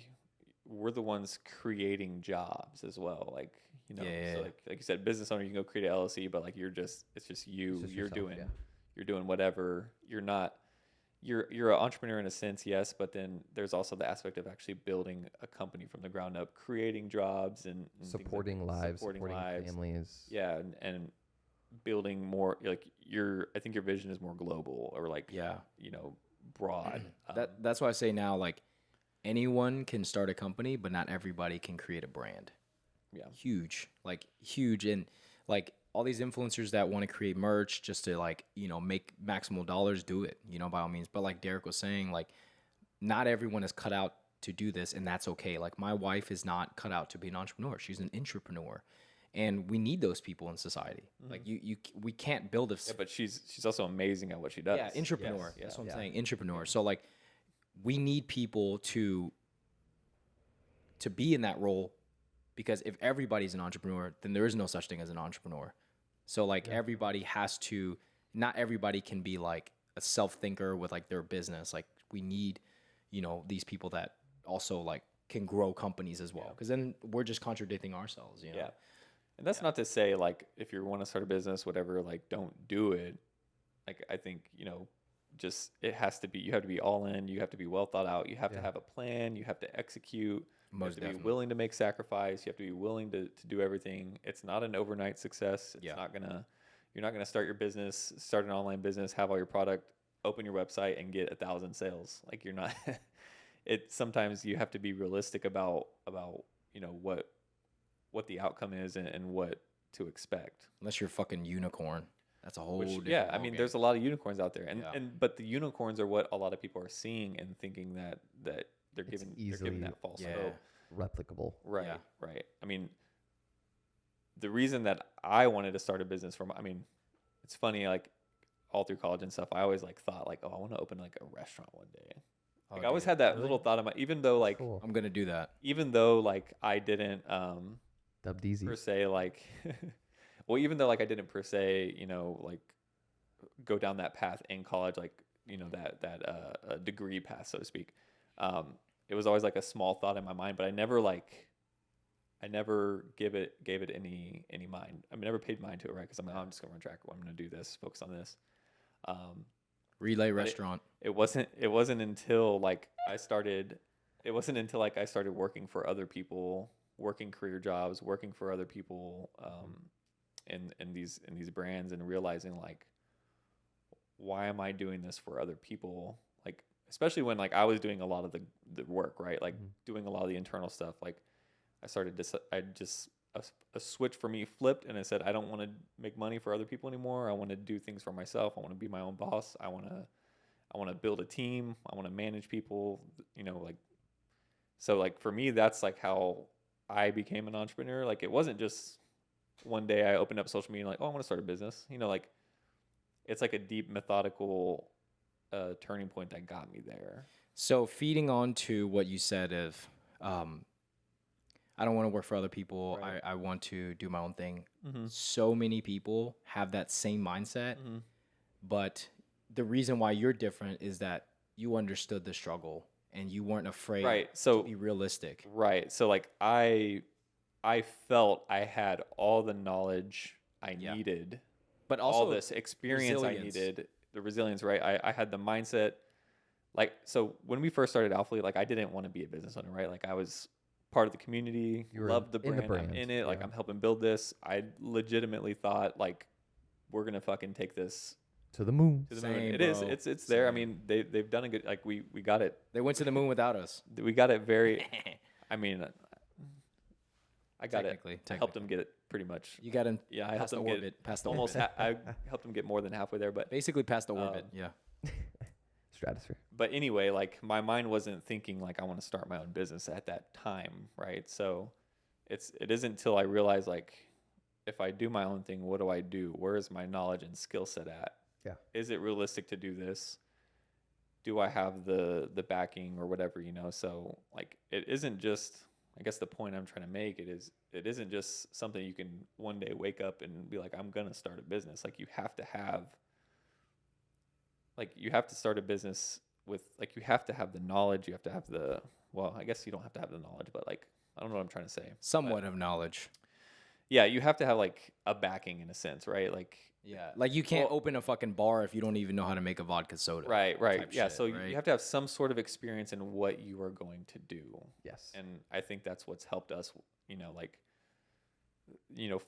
we're the ones creating jobs as well. Like, so like you said, business owner, you can go create an LLC, but like it's just you, you're doing whatever. You're an entrepreneur in a sense, yes, but then there's also the aspect of actually building a company from the ground up, creating jobs and supporting lives, supporting families. Yeah. And building more like I think your vision is more global or like, broad. That's why I say now, like, anyone can start a company, but not everybody can create a brand. Yeah. Huge. And like, all these influencers that want to create merch just to like, make maximal dollars, do it, by all means. But like Derek was saying, like not everyone is cut out to do this, and that's okay. Like my wife is not cut out to be an entrepreneur. She's an entrepreneur. And we need those people in society. Like we can't build a Yeah, but she's also amazing at what she does. yeah, entrepreneur. Yes, That's what I'm yeah. saying, entrepreneur. So like we need people to be in that role, because if everybody's an entrepreneur, then there is no such thing as an entrepreneur. So like everybody has to, not everybody can be like a self-thinker with like their business. Like we need, these people that also like can grow companies as well. Because then we're just contradicting ourselves, Yeah. And that's not to say like if you want to start a business, whatever, like don't do it. Like I think, just it has to be, you have to be all in, you have to be well thought out, you have to have a plan, you have to execute, you have to be willing to make sacrifice, you have to be willing to do everything. It's not an overnight success. It's not gonna, you're not gonna start your business, start an online business, have all your product, open your website and get 1,000 sales. Like you're not sometimes you have to be realistic about what the outcome is and what to expect. Unless you're a fucking unicorn. That's a whole different I mean, ballgame. there's a lot of unicorns out there, but the unicorns are what a lot of people are seeing and thinking that they're giving that false hope. Replicable. Right, Yeah. right. I mean, the reason that I wanted to start a business it's funny, like all through college and stuff, I always like thought like, oh, I want to open like a restaurant one day. Like I always had that little thought in my, even though like, Cool. I'm gonna do that. even though like I didn't Dubbed easy. per se like, well, even though like I didn't per se, like go down that path in college, like that degree path, so to speak. It was always like a small thought in my mind, but I never gave it any mind. I never paid mind to it, right? Because I'm like, oh, I'm just gonna run track. I'm gonna do this, focus on this. Relay restaurant. It wasn't until like I started working for other people, working career jobs, working for other people, in these brands, and realizing like, why am I doing this for other people? Like, especially when like I was doing a lot of the work, right? Like doing a lot of the internal stuff. Like a switch for me flipped, and I said, I don't want to make money for other people anymore. I want to do things for myself. I want to be my own boss. I want to build a team. I want to manage people, like, so like for me, that's like how I became an entrepreneur. Like it wasn't just one day I opened up social media and like, oh, I want to start a business, like it's like a deep methodical turning point that got me there. So feeding on to what you said of, I don't want to work for other people. Right. I want to do my own thing. Mm-hmm. So many people have that same mindset, but the reason why you're different is that you understood the struggle and you weren't afraid to be realistic. Right. So like I felt I had all the knowledge I needed, but also all this experience I needed, the resilience, right? I had the mindset. Like, so when we first started Alpha Elite, like I didn't want to be a business owner, right? Like I was part of the community, loved the brand, I'm in it, like I'm helping build this. I legitimately thought like we're gonna fucking take this to the moon. It is. It's there. I mean, they've done a good. Like we got it. They went to the moon without us. We got it very. I mean, I got it. I helped them get it pretty much. You got him. Yeah, I helped them get past the almost. orbit. I helped them get more than halfway there, but basically past the orbit. Yeah. Stratosphere. But anyway, like my mind wasn't thinking like I want to start my own business at that time, right? So it isn't until I realized like if I do my own thing, what do I do? Where is my knowledge and skill set at? Yeah. Is it realistic to do this? Do I have the backing or whatever, So like it isn't just, I guess the point I'm trying to make it isn't just something you can one day wake up and be like, I'm gonna start a business. Like you have to start a business with like you have to have the knowledge, you have to have I guess you don't have to have the knowledge, but like I don't know what I'm trying to say. Somewhat of knowledge. Yeah, you have to have like a backing in a sense, right? Like yeah, like you can't open a fucking bar if you don't even know how to make a vodka soda. Right. Yeah, so you have to have some sort of experience in what you are going to do. Yes. And I think that's what's helped us,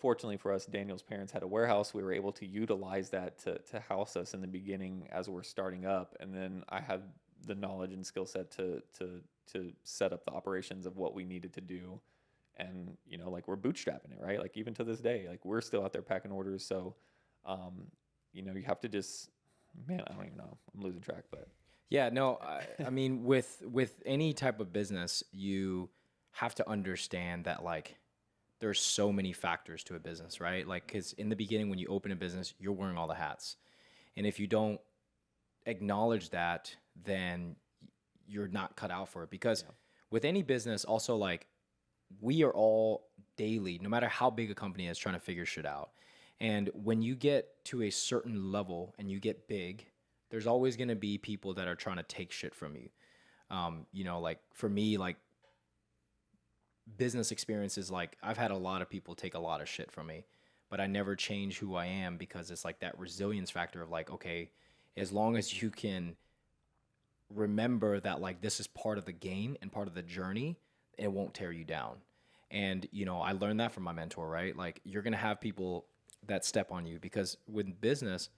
fortunately for us, Daniel's parents had a warehouse. We were able to utilize that to house us in the beginning as we're starting up. And then I had the knowledge and skill set to set up the operations of what we needed to do and like we're bootstrapping it, right? Like even to this day, like we're still out there packing orders. So, you have to just, man, I don't even know. I'm losing track, but Yeah, no, I mean, with any type of business, you have to understand that like there's so many factors to a business, right? Like, because in the beginning, when you open a business, you're wearing all the hats, and if you don't acknowledge that, then you're not cut out for it. Because with any business, also like we are all daily, no matter how big a company is, trying to figure shit out. And when you get to a certain level and you get big, there's always going to be people that are trying to take shit from you. Like for me, like business experiences, like I've had a lot of people take a lot of shit from me, but I never change who I am because it's like that resilience factor of like, okay, as long as you can remember that like this is part of the game and part of the journey, it won't tear you down. And I learned that from my mentor, right? Like you're going to have people that step on you, because with business,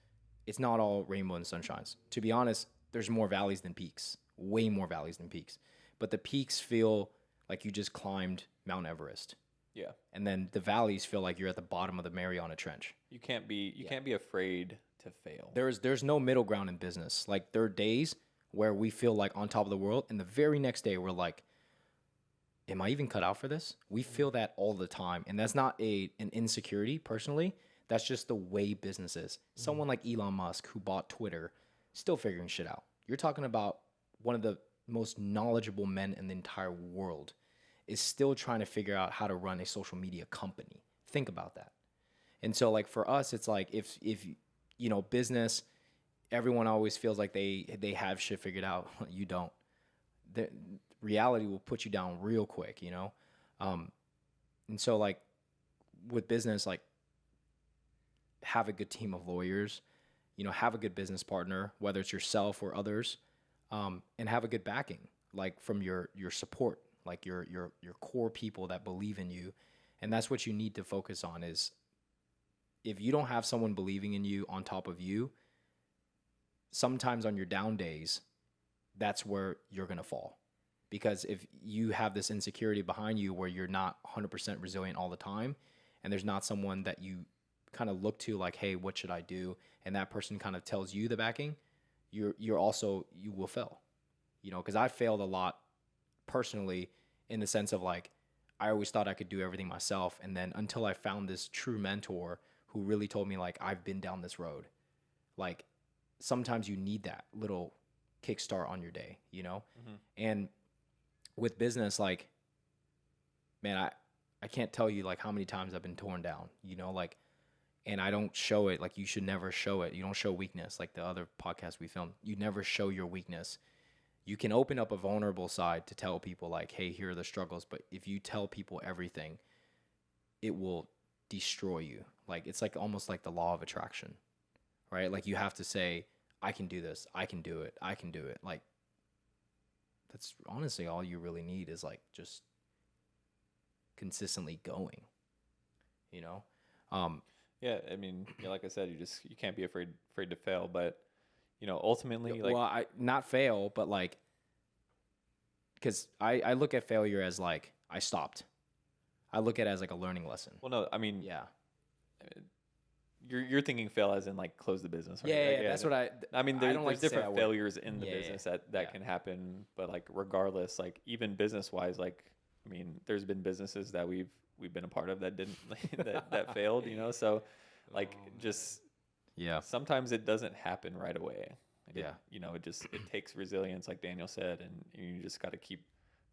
it's not all rainbow and sunshines. To be honest, there's more valleys than peaks, way more valleys than peaks. But the peaks feel like you just climbed Mount Everest. yeah, And then the valleys feel like you're at the bottom of the Mariana Trench. you can't be afraid to fail. There's no middle ground in business. Like there are days where we feel like on top of the world, and the very next day we're like, am I even cut out for this? We feel that all the time. And that's not an insecurity personally. That's just the way business is. Someone like Elon Musk, who bought Twitter, still figuring shit out. You're talking about one of the most knowledgeable men in the entire world is still trying to figure out how to run a social media company. Think about that. And so like for us, it's like if business, everyone always feels like they have shit figured out. You don't. The reality will put you down real quick, And so like with business, like have a good team of lawyers, have a good business partner, whether it's yourself or others, and have a good backing, like from your support, like your core people that believe in you. And that's what you need to focus on is if you don't have someone believing in you on top of you, sometimes on your down days, that's where you're going to fall. Because if you have this insecurity behind you where you're not 100% resilient all the time, and there's not someone that you kind of look to like, hey, what should I do? And that person kind of tells you the backing, you will fail, because I failed a lot personally in the sense of like, I always thought I could do everything myself. And then until I found this true mentor who really told me like, I've been down this road, like sometimes you need that little kickstart on your day, And with business, like, man, I can't tell you like how many times I've been torn down, like, and I don't show it. Like you should never show it. You don't show weakness. Like the other podcast we filmed, you never show your weakness. You can open up a vulnerable side to tell people like, hey, here are the struggles. But if you tell people everything, it will destroy you. Like it's like almost like the law of attraction, right? Like you have to say, I can do this. I can do it. I can do it. Like that's honestly all you really need is like just consistently going, Yeah, I mean, like I said, you can't be afraid to fail, but ultimately, like, well, I not fail, but like, because I look at failure as like I stopped. I look at it as like a learning lesson. well, no, I mean, Yeah. you're thinking fail as in like close the business, right? Yeah, Like, that's what I mean, I don't like there's to say that different word. failures in the Yeah, business yeah, that can happen, but like regardless, like even business wise, like I mean, there's been businesses that we've been a part of that didn't that failed, so like just Yeah. sometimes it doesn't happen right away. Like Yeah. it takes resilience, like Daniel said, and you just got to keep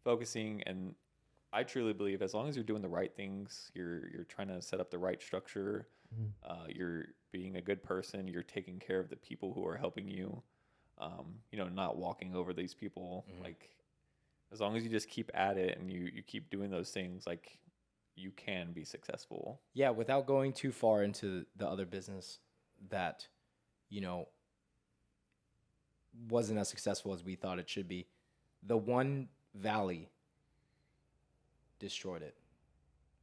focusing. And I truly believe as long as you're doing the right things, you're trying to set up the right structure, you're being a good person, you're taking care of the people who are helping you, not walking over these people. Like as long as you just keep at it and you keep doing those things, like you can be successful. Yeah, without going too far into the other business that, wasn't as successful as we thought it should be. The one valley destroyed it.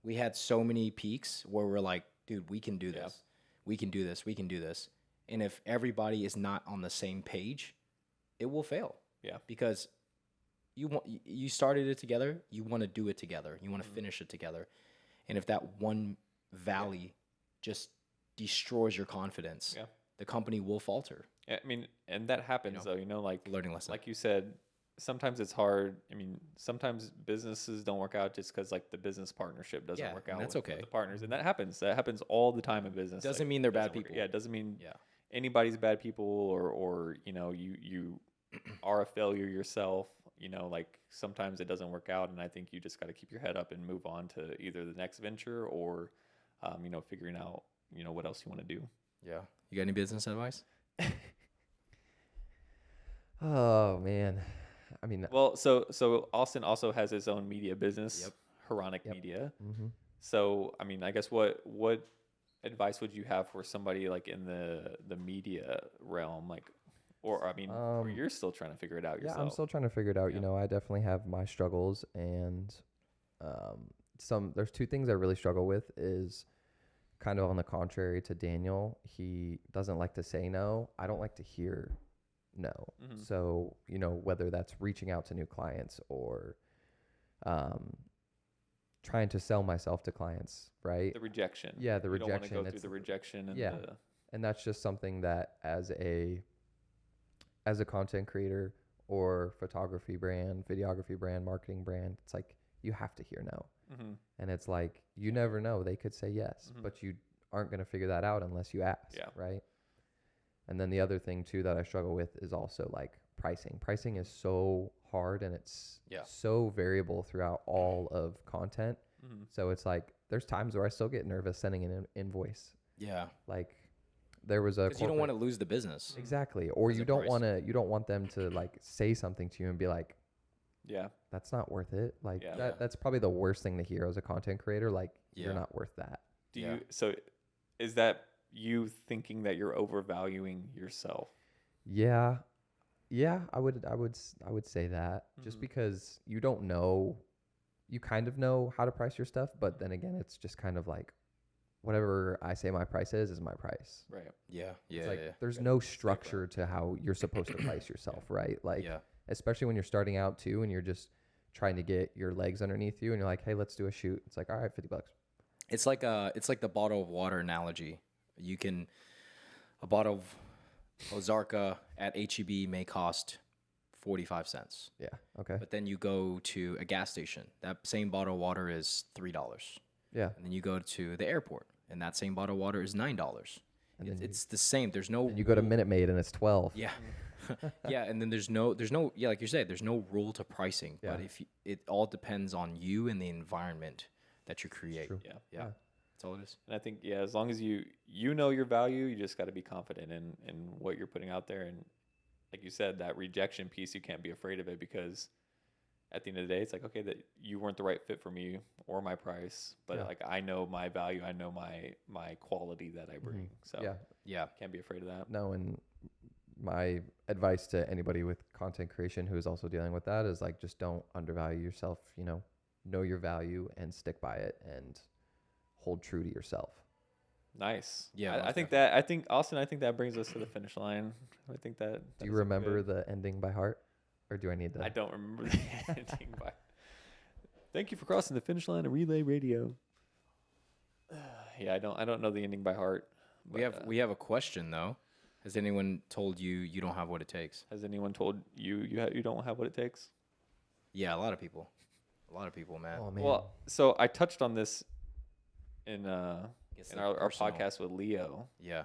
We had so many peaks where we're like, dude, we can do this. Yeah. We can do this. We can do this. And if everybody is not on the same page, it will fail. Yeah. Because, you started it together. You want to do it together. You want to finish it together. And if that one valley just destroys your confidence, Yeah. the company will falter. Yeah, I mean, and that happens though, like Learning lesson. like you said, sometimes it's hard. I mean, sometimes businesses don't work out just because like the business partnership doesn't Yeah, work and out that's with okay. the partners, and that happens. That happens all the time in business. Doesn't Like, mean they're bad doesn't work- people. Yeah, it doesn't mean Yeah. anybody's bad people, or you are a failure yourself. Like sometimes it doesn't work out, and I think you just got to keep your head up and move on to either the next venture or figuring out what else you want to do. Yeah. You got any business advice? Oh man, I mean, Well, so Austin also has his own media business, Yep. Heronic Yep. Media. mm-hmm. So, I mean, I guess what advice would you have for somebody like in the media realm, like, or I mean, or you're still trying to figure it out Yeah, yourself? I'm still trying to figure it out. Yeah. I definitely have my struggles, and there's two things I really struggle with. Is kind of on the contrary to Daniel. He doesn't like to say no. I don't like to hear no. Mhm. So whether that's reaching out to new clients or trying to sell myself to clients, right? The rejection. Yeah, the You don't want to rejection, go through it's- the rejection and yeah. And that's just something that as a content creator or photography brand, videography brand, marketing brand, it's like you have to hear no. Mm-hmm. And it's like you never know, they could say yes, Mhm. but you aren't going to figure that out unless you ask, Yeah. right? And then the other thing too that I struggle with is also like pricing is so hard, and it's Yeah. so variable throughout all of content. Mm-hmm. So it's like there's times where I still get nervous sending an invoice. Yeah. Like there was a Because you don't want to lose the business. exactly, or Because you of don't price. want to want them to like say something to you and be like, Yeah. that's not worth it. Like Yeah. Yeah. that's probably the worst thing to hear as a content creator. Like Yeah. you're not worth that. Do Yeah. you? So, is that you thinking that you're overvaluing yourself? Yeah. Yeah, I would say that just Mhm. because you don't know, you kind of know how to price your stuff, but then again, it's just kind of like whatever I say my price is my price. Right. Yeah. Yeah. It's like yeah. there's no structure to how you're supposed to price yourself, right? Like Yeah. especially when you're starting out too and you're just trying to get your legs underneath you and you're like, "Hey, let's do a shoot." It's like, "All right, $50." It's like the bottle of water analogy. A bottle of Ozarka at HEB may cost 45 cents. Yeah. Okay. But then you go to a gas station. That same bottle of water is $3. Yeah. And then you go to the airport, and that same bottle of water is $9. And then It's the same. There's no. And you go to rule. Minute Maid and it's 12. Yeah. Yeah, and then there's no yeah, like you said, there's no rule to pricing, but Yeah. if it all depends on you and the environment that you create. True. Yeah. Yeah. That's all it is. And I think as long as you know your value, you just got to be confident in what you're putting out there. And like you said, that rejection piece, you can't be afraid of it, because at the end of the day, it's like, okay, that you weren't the right fit for me or my price, but Yeah. like I know my value, I know my quality that I bring. So Yeah. Yeah. can't be afraid of that. No, and my advice to anybody with content creation who is also dealing with that is like just don't undervalue yourself, know your value and stick by it and hold true to yourself. Nice. Yeah, I most think Austin, I think that brings us to the finish line. I think that. Do you remember the ending by heart, or do I need to? I don't remember the ending. By. Thank you for crossing the finish line of Relay Radio. Yeah, I don't know the ending by heart. We but, have we have a question though. Has anyone told you you don't have what it takes? Has anyone told you you don't have what it takes? Yeah, a lot of people. A lot of people, man. Oh man. Well, so I touched on this in It's in like our personal. podcast with Leo. Yeah.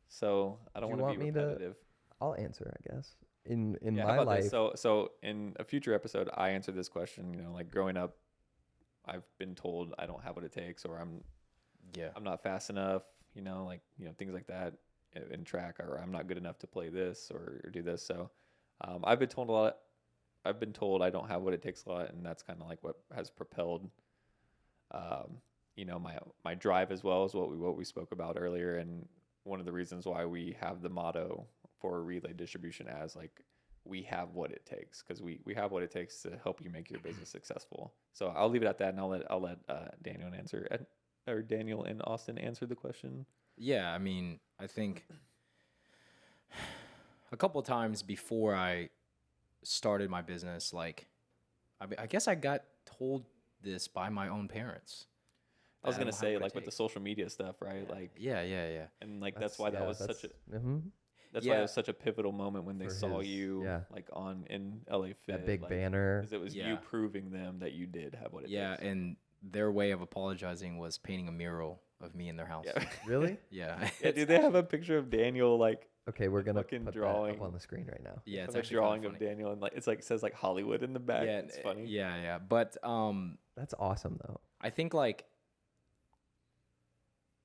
So I don't Do you want to be want me to- repetitive. I'll answer, I guess. In Yeah, how my about life, this? So in a future episode, I answered this question. Like growing up, I've been told I don't have what it takes, or I'm not fast enough. Things like that in track, or I'm not good enough to play this or do this. So I've been told a lot. I've been told I don't have what it takes a lot, and that's kind of like what has propelled, my drive, as well as what we spoke about earlier, and one of the reasons why we have the motto for Relay Distribution as like we have what it takes, because we have what it takes to help you make your business successful. So I'll leave it at that, and I'll let Daniel and Austin answer the question. Yeah, I mean, I think a couple of times before I started my business, like, I guess I got told this by my own parents. I was that I gonna don't have say what it like with the takes. social media stuff, right? Like, Yeah. and like that's why that was such a that's why Yeah. it was such a pivotal moment when they For saw his- you yeah. like on in LA Fit, That big like, banner. 'cause it was you Yeah. proving them that you did have what it Yeah, takes. and their way of apologizing was painting a mural of me in their house. Yeah. Really? Yeah. Yeah, do they have a picture of Daniel like Okay, we're gonna fucking put that drawing. up on the screen right now. Yeah, it's have a actually kinda drawing of funny. Daniel and like it's like it says like Hollywood in the back. Yeah, It's funny. Yeah. But That's awesome though. I think like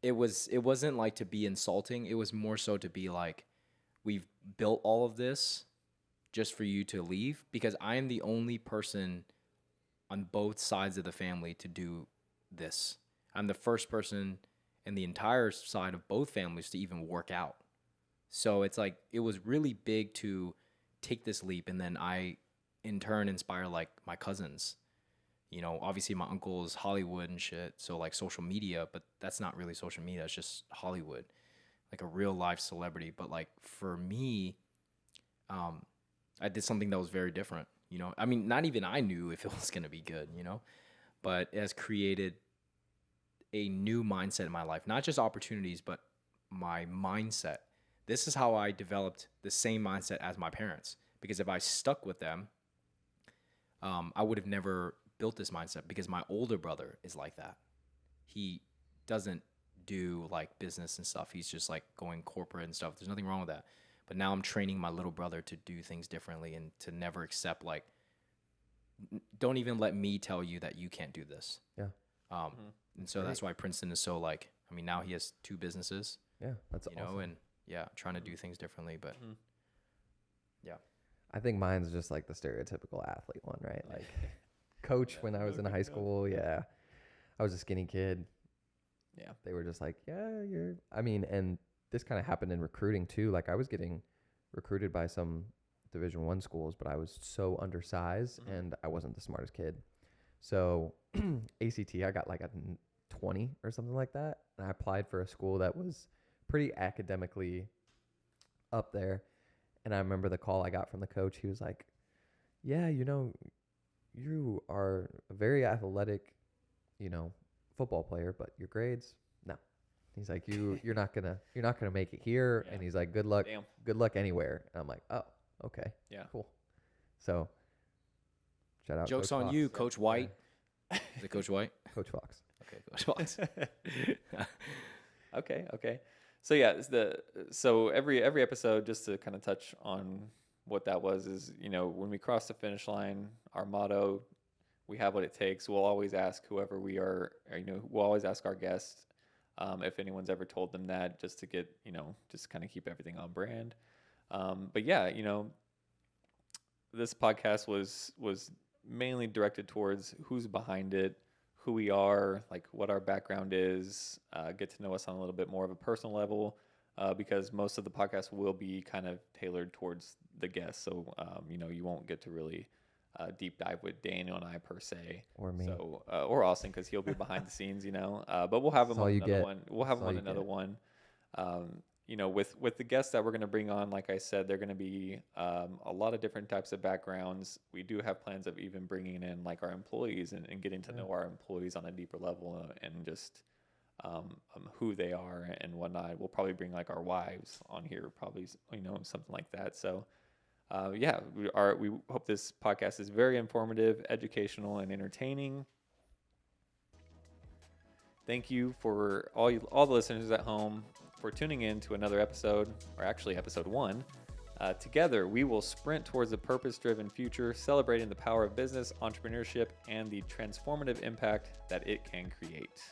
it wasn't like to be insulting. It was more so to be like, we've built all of this just for you to leave, because I am the only person on both sides of the family to do this. I'm the first person in the entire side of both families to even work out. So it's like, it was really big to take this leap, and then I in turn inspire like my cousins. You know, obviously my uncle is Hollywood and shit, so like social media, but that's not really social media, it's just Hollywood, like a real life celebrity. But like for me, I did something that was very different, you know. I mean, not even I knew if it was gonna be good, you know, but it has created a new mindset in my life, not just opportunities, but my mindset. This is how I developed the same mindset as my parents, because if I stuck with them, I would have never built this mindset, because my older brother is like that. He doesn't do like business and stuff. He's just like going corporate and stuff. There's nothing wrong with that. But now I'm training my little brother to do things differently and to never accept like, don't even let me tell you that you can't do this. Yeah. And so that's why Princeton is so like, I mean, now he has 2 businesses, Yeah, that's you awesome. know, and yeah, trying to do things differently, but I think mine's just like the stereotypical athlete one, right? Like coach when I was in high school. Yeah. I was a skinny kid. Yeah. They were just like, yeah, I mean, and this kind of happened in recruiting too. Like I was getting recruited by some Division 1 schools, but I was so undersized and I wasn't the smartest kid. So ACT, I got like a 20 or something like that. And I applied for a school that was pretty academically up there. And I remember the call I got from the coach. He was like, yeah, you know, you are a very athletic, you know, football player, but your grades, no. He's like, you're not gonna make it here. Yeah. And he's like, good luck anywhere. And I'm like, oh, okay. Yeah. Cool. So shout out. joke's Coach on Fox. you, Coach White. Is it Coach White? Coach Fox. Okay, Coach Fox. Okay. So yeah, so every episode, just to kind of touch on what that was, is, you know, when we cross the finish line, our motto, we have what it takes. We'll always ask whoever we are, or, you know, we'll always ask our guests if anyone's ever told them that, just to get, you know, just kind of keep everything on brand. But yeah, you know, this podcast was mainly directed towards who's behind it, who we are, like what our background is, get to know us on a little bit more of a personal level, because most of the podcast will be kind of tailored towards the guests. So, you know, you won't get to really deep dive with Daniel and I per se, Or me. So, or Austin, because he'll be behind the scenes, you know. But we'll have him That's all on you another get. one. We'll have him That's all on you another get. one. You know, with the guests that we're going to bring on, like I said, they're going to be a lot of different types of backgrounds. We do have plans of even bringing in like our employees and getting to know our employees on a deeper level, and just who they are and whatnot. We'll probably bring like our wives on here, probably, you know, something like that. So yeah, we hope this podcast is very informative, educational, and entertaining. Thank you for all the listeners at home for tuning in to another episode, or actually episode 1. Together, we will sprint towards a purpose-driven future, celebrating the power of business, entrepreneurship, and the transformative impact that it can create.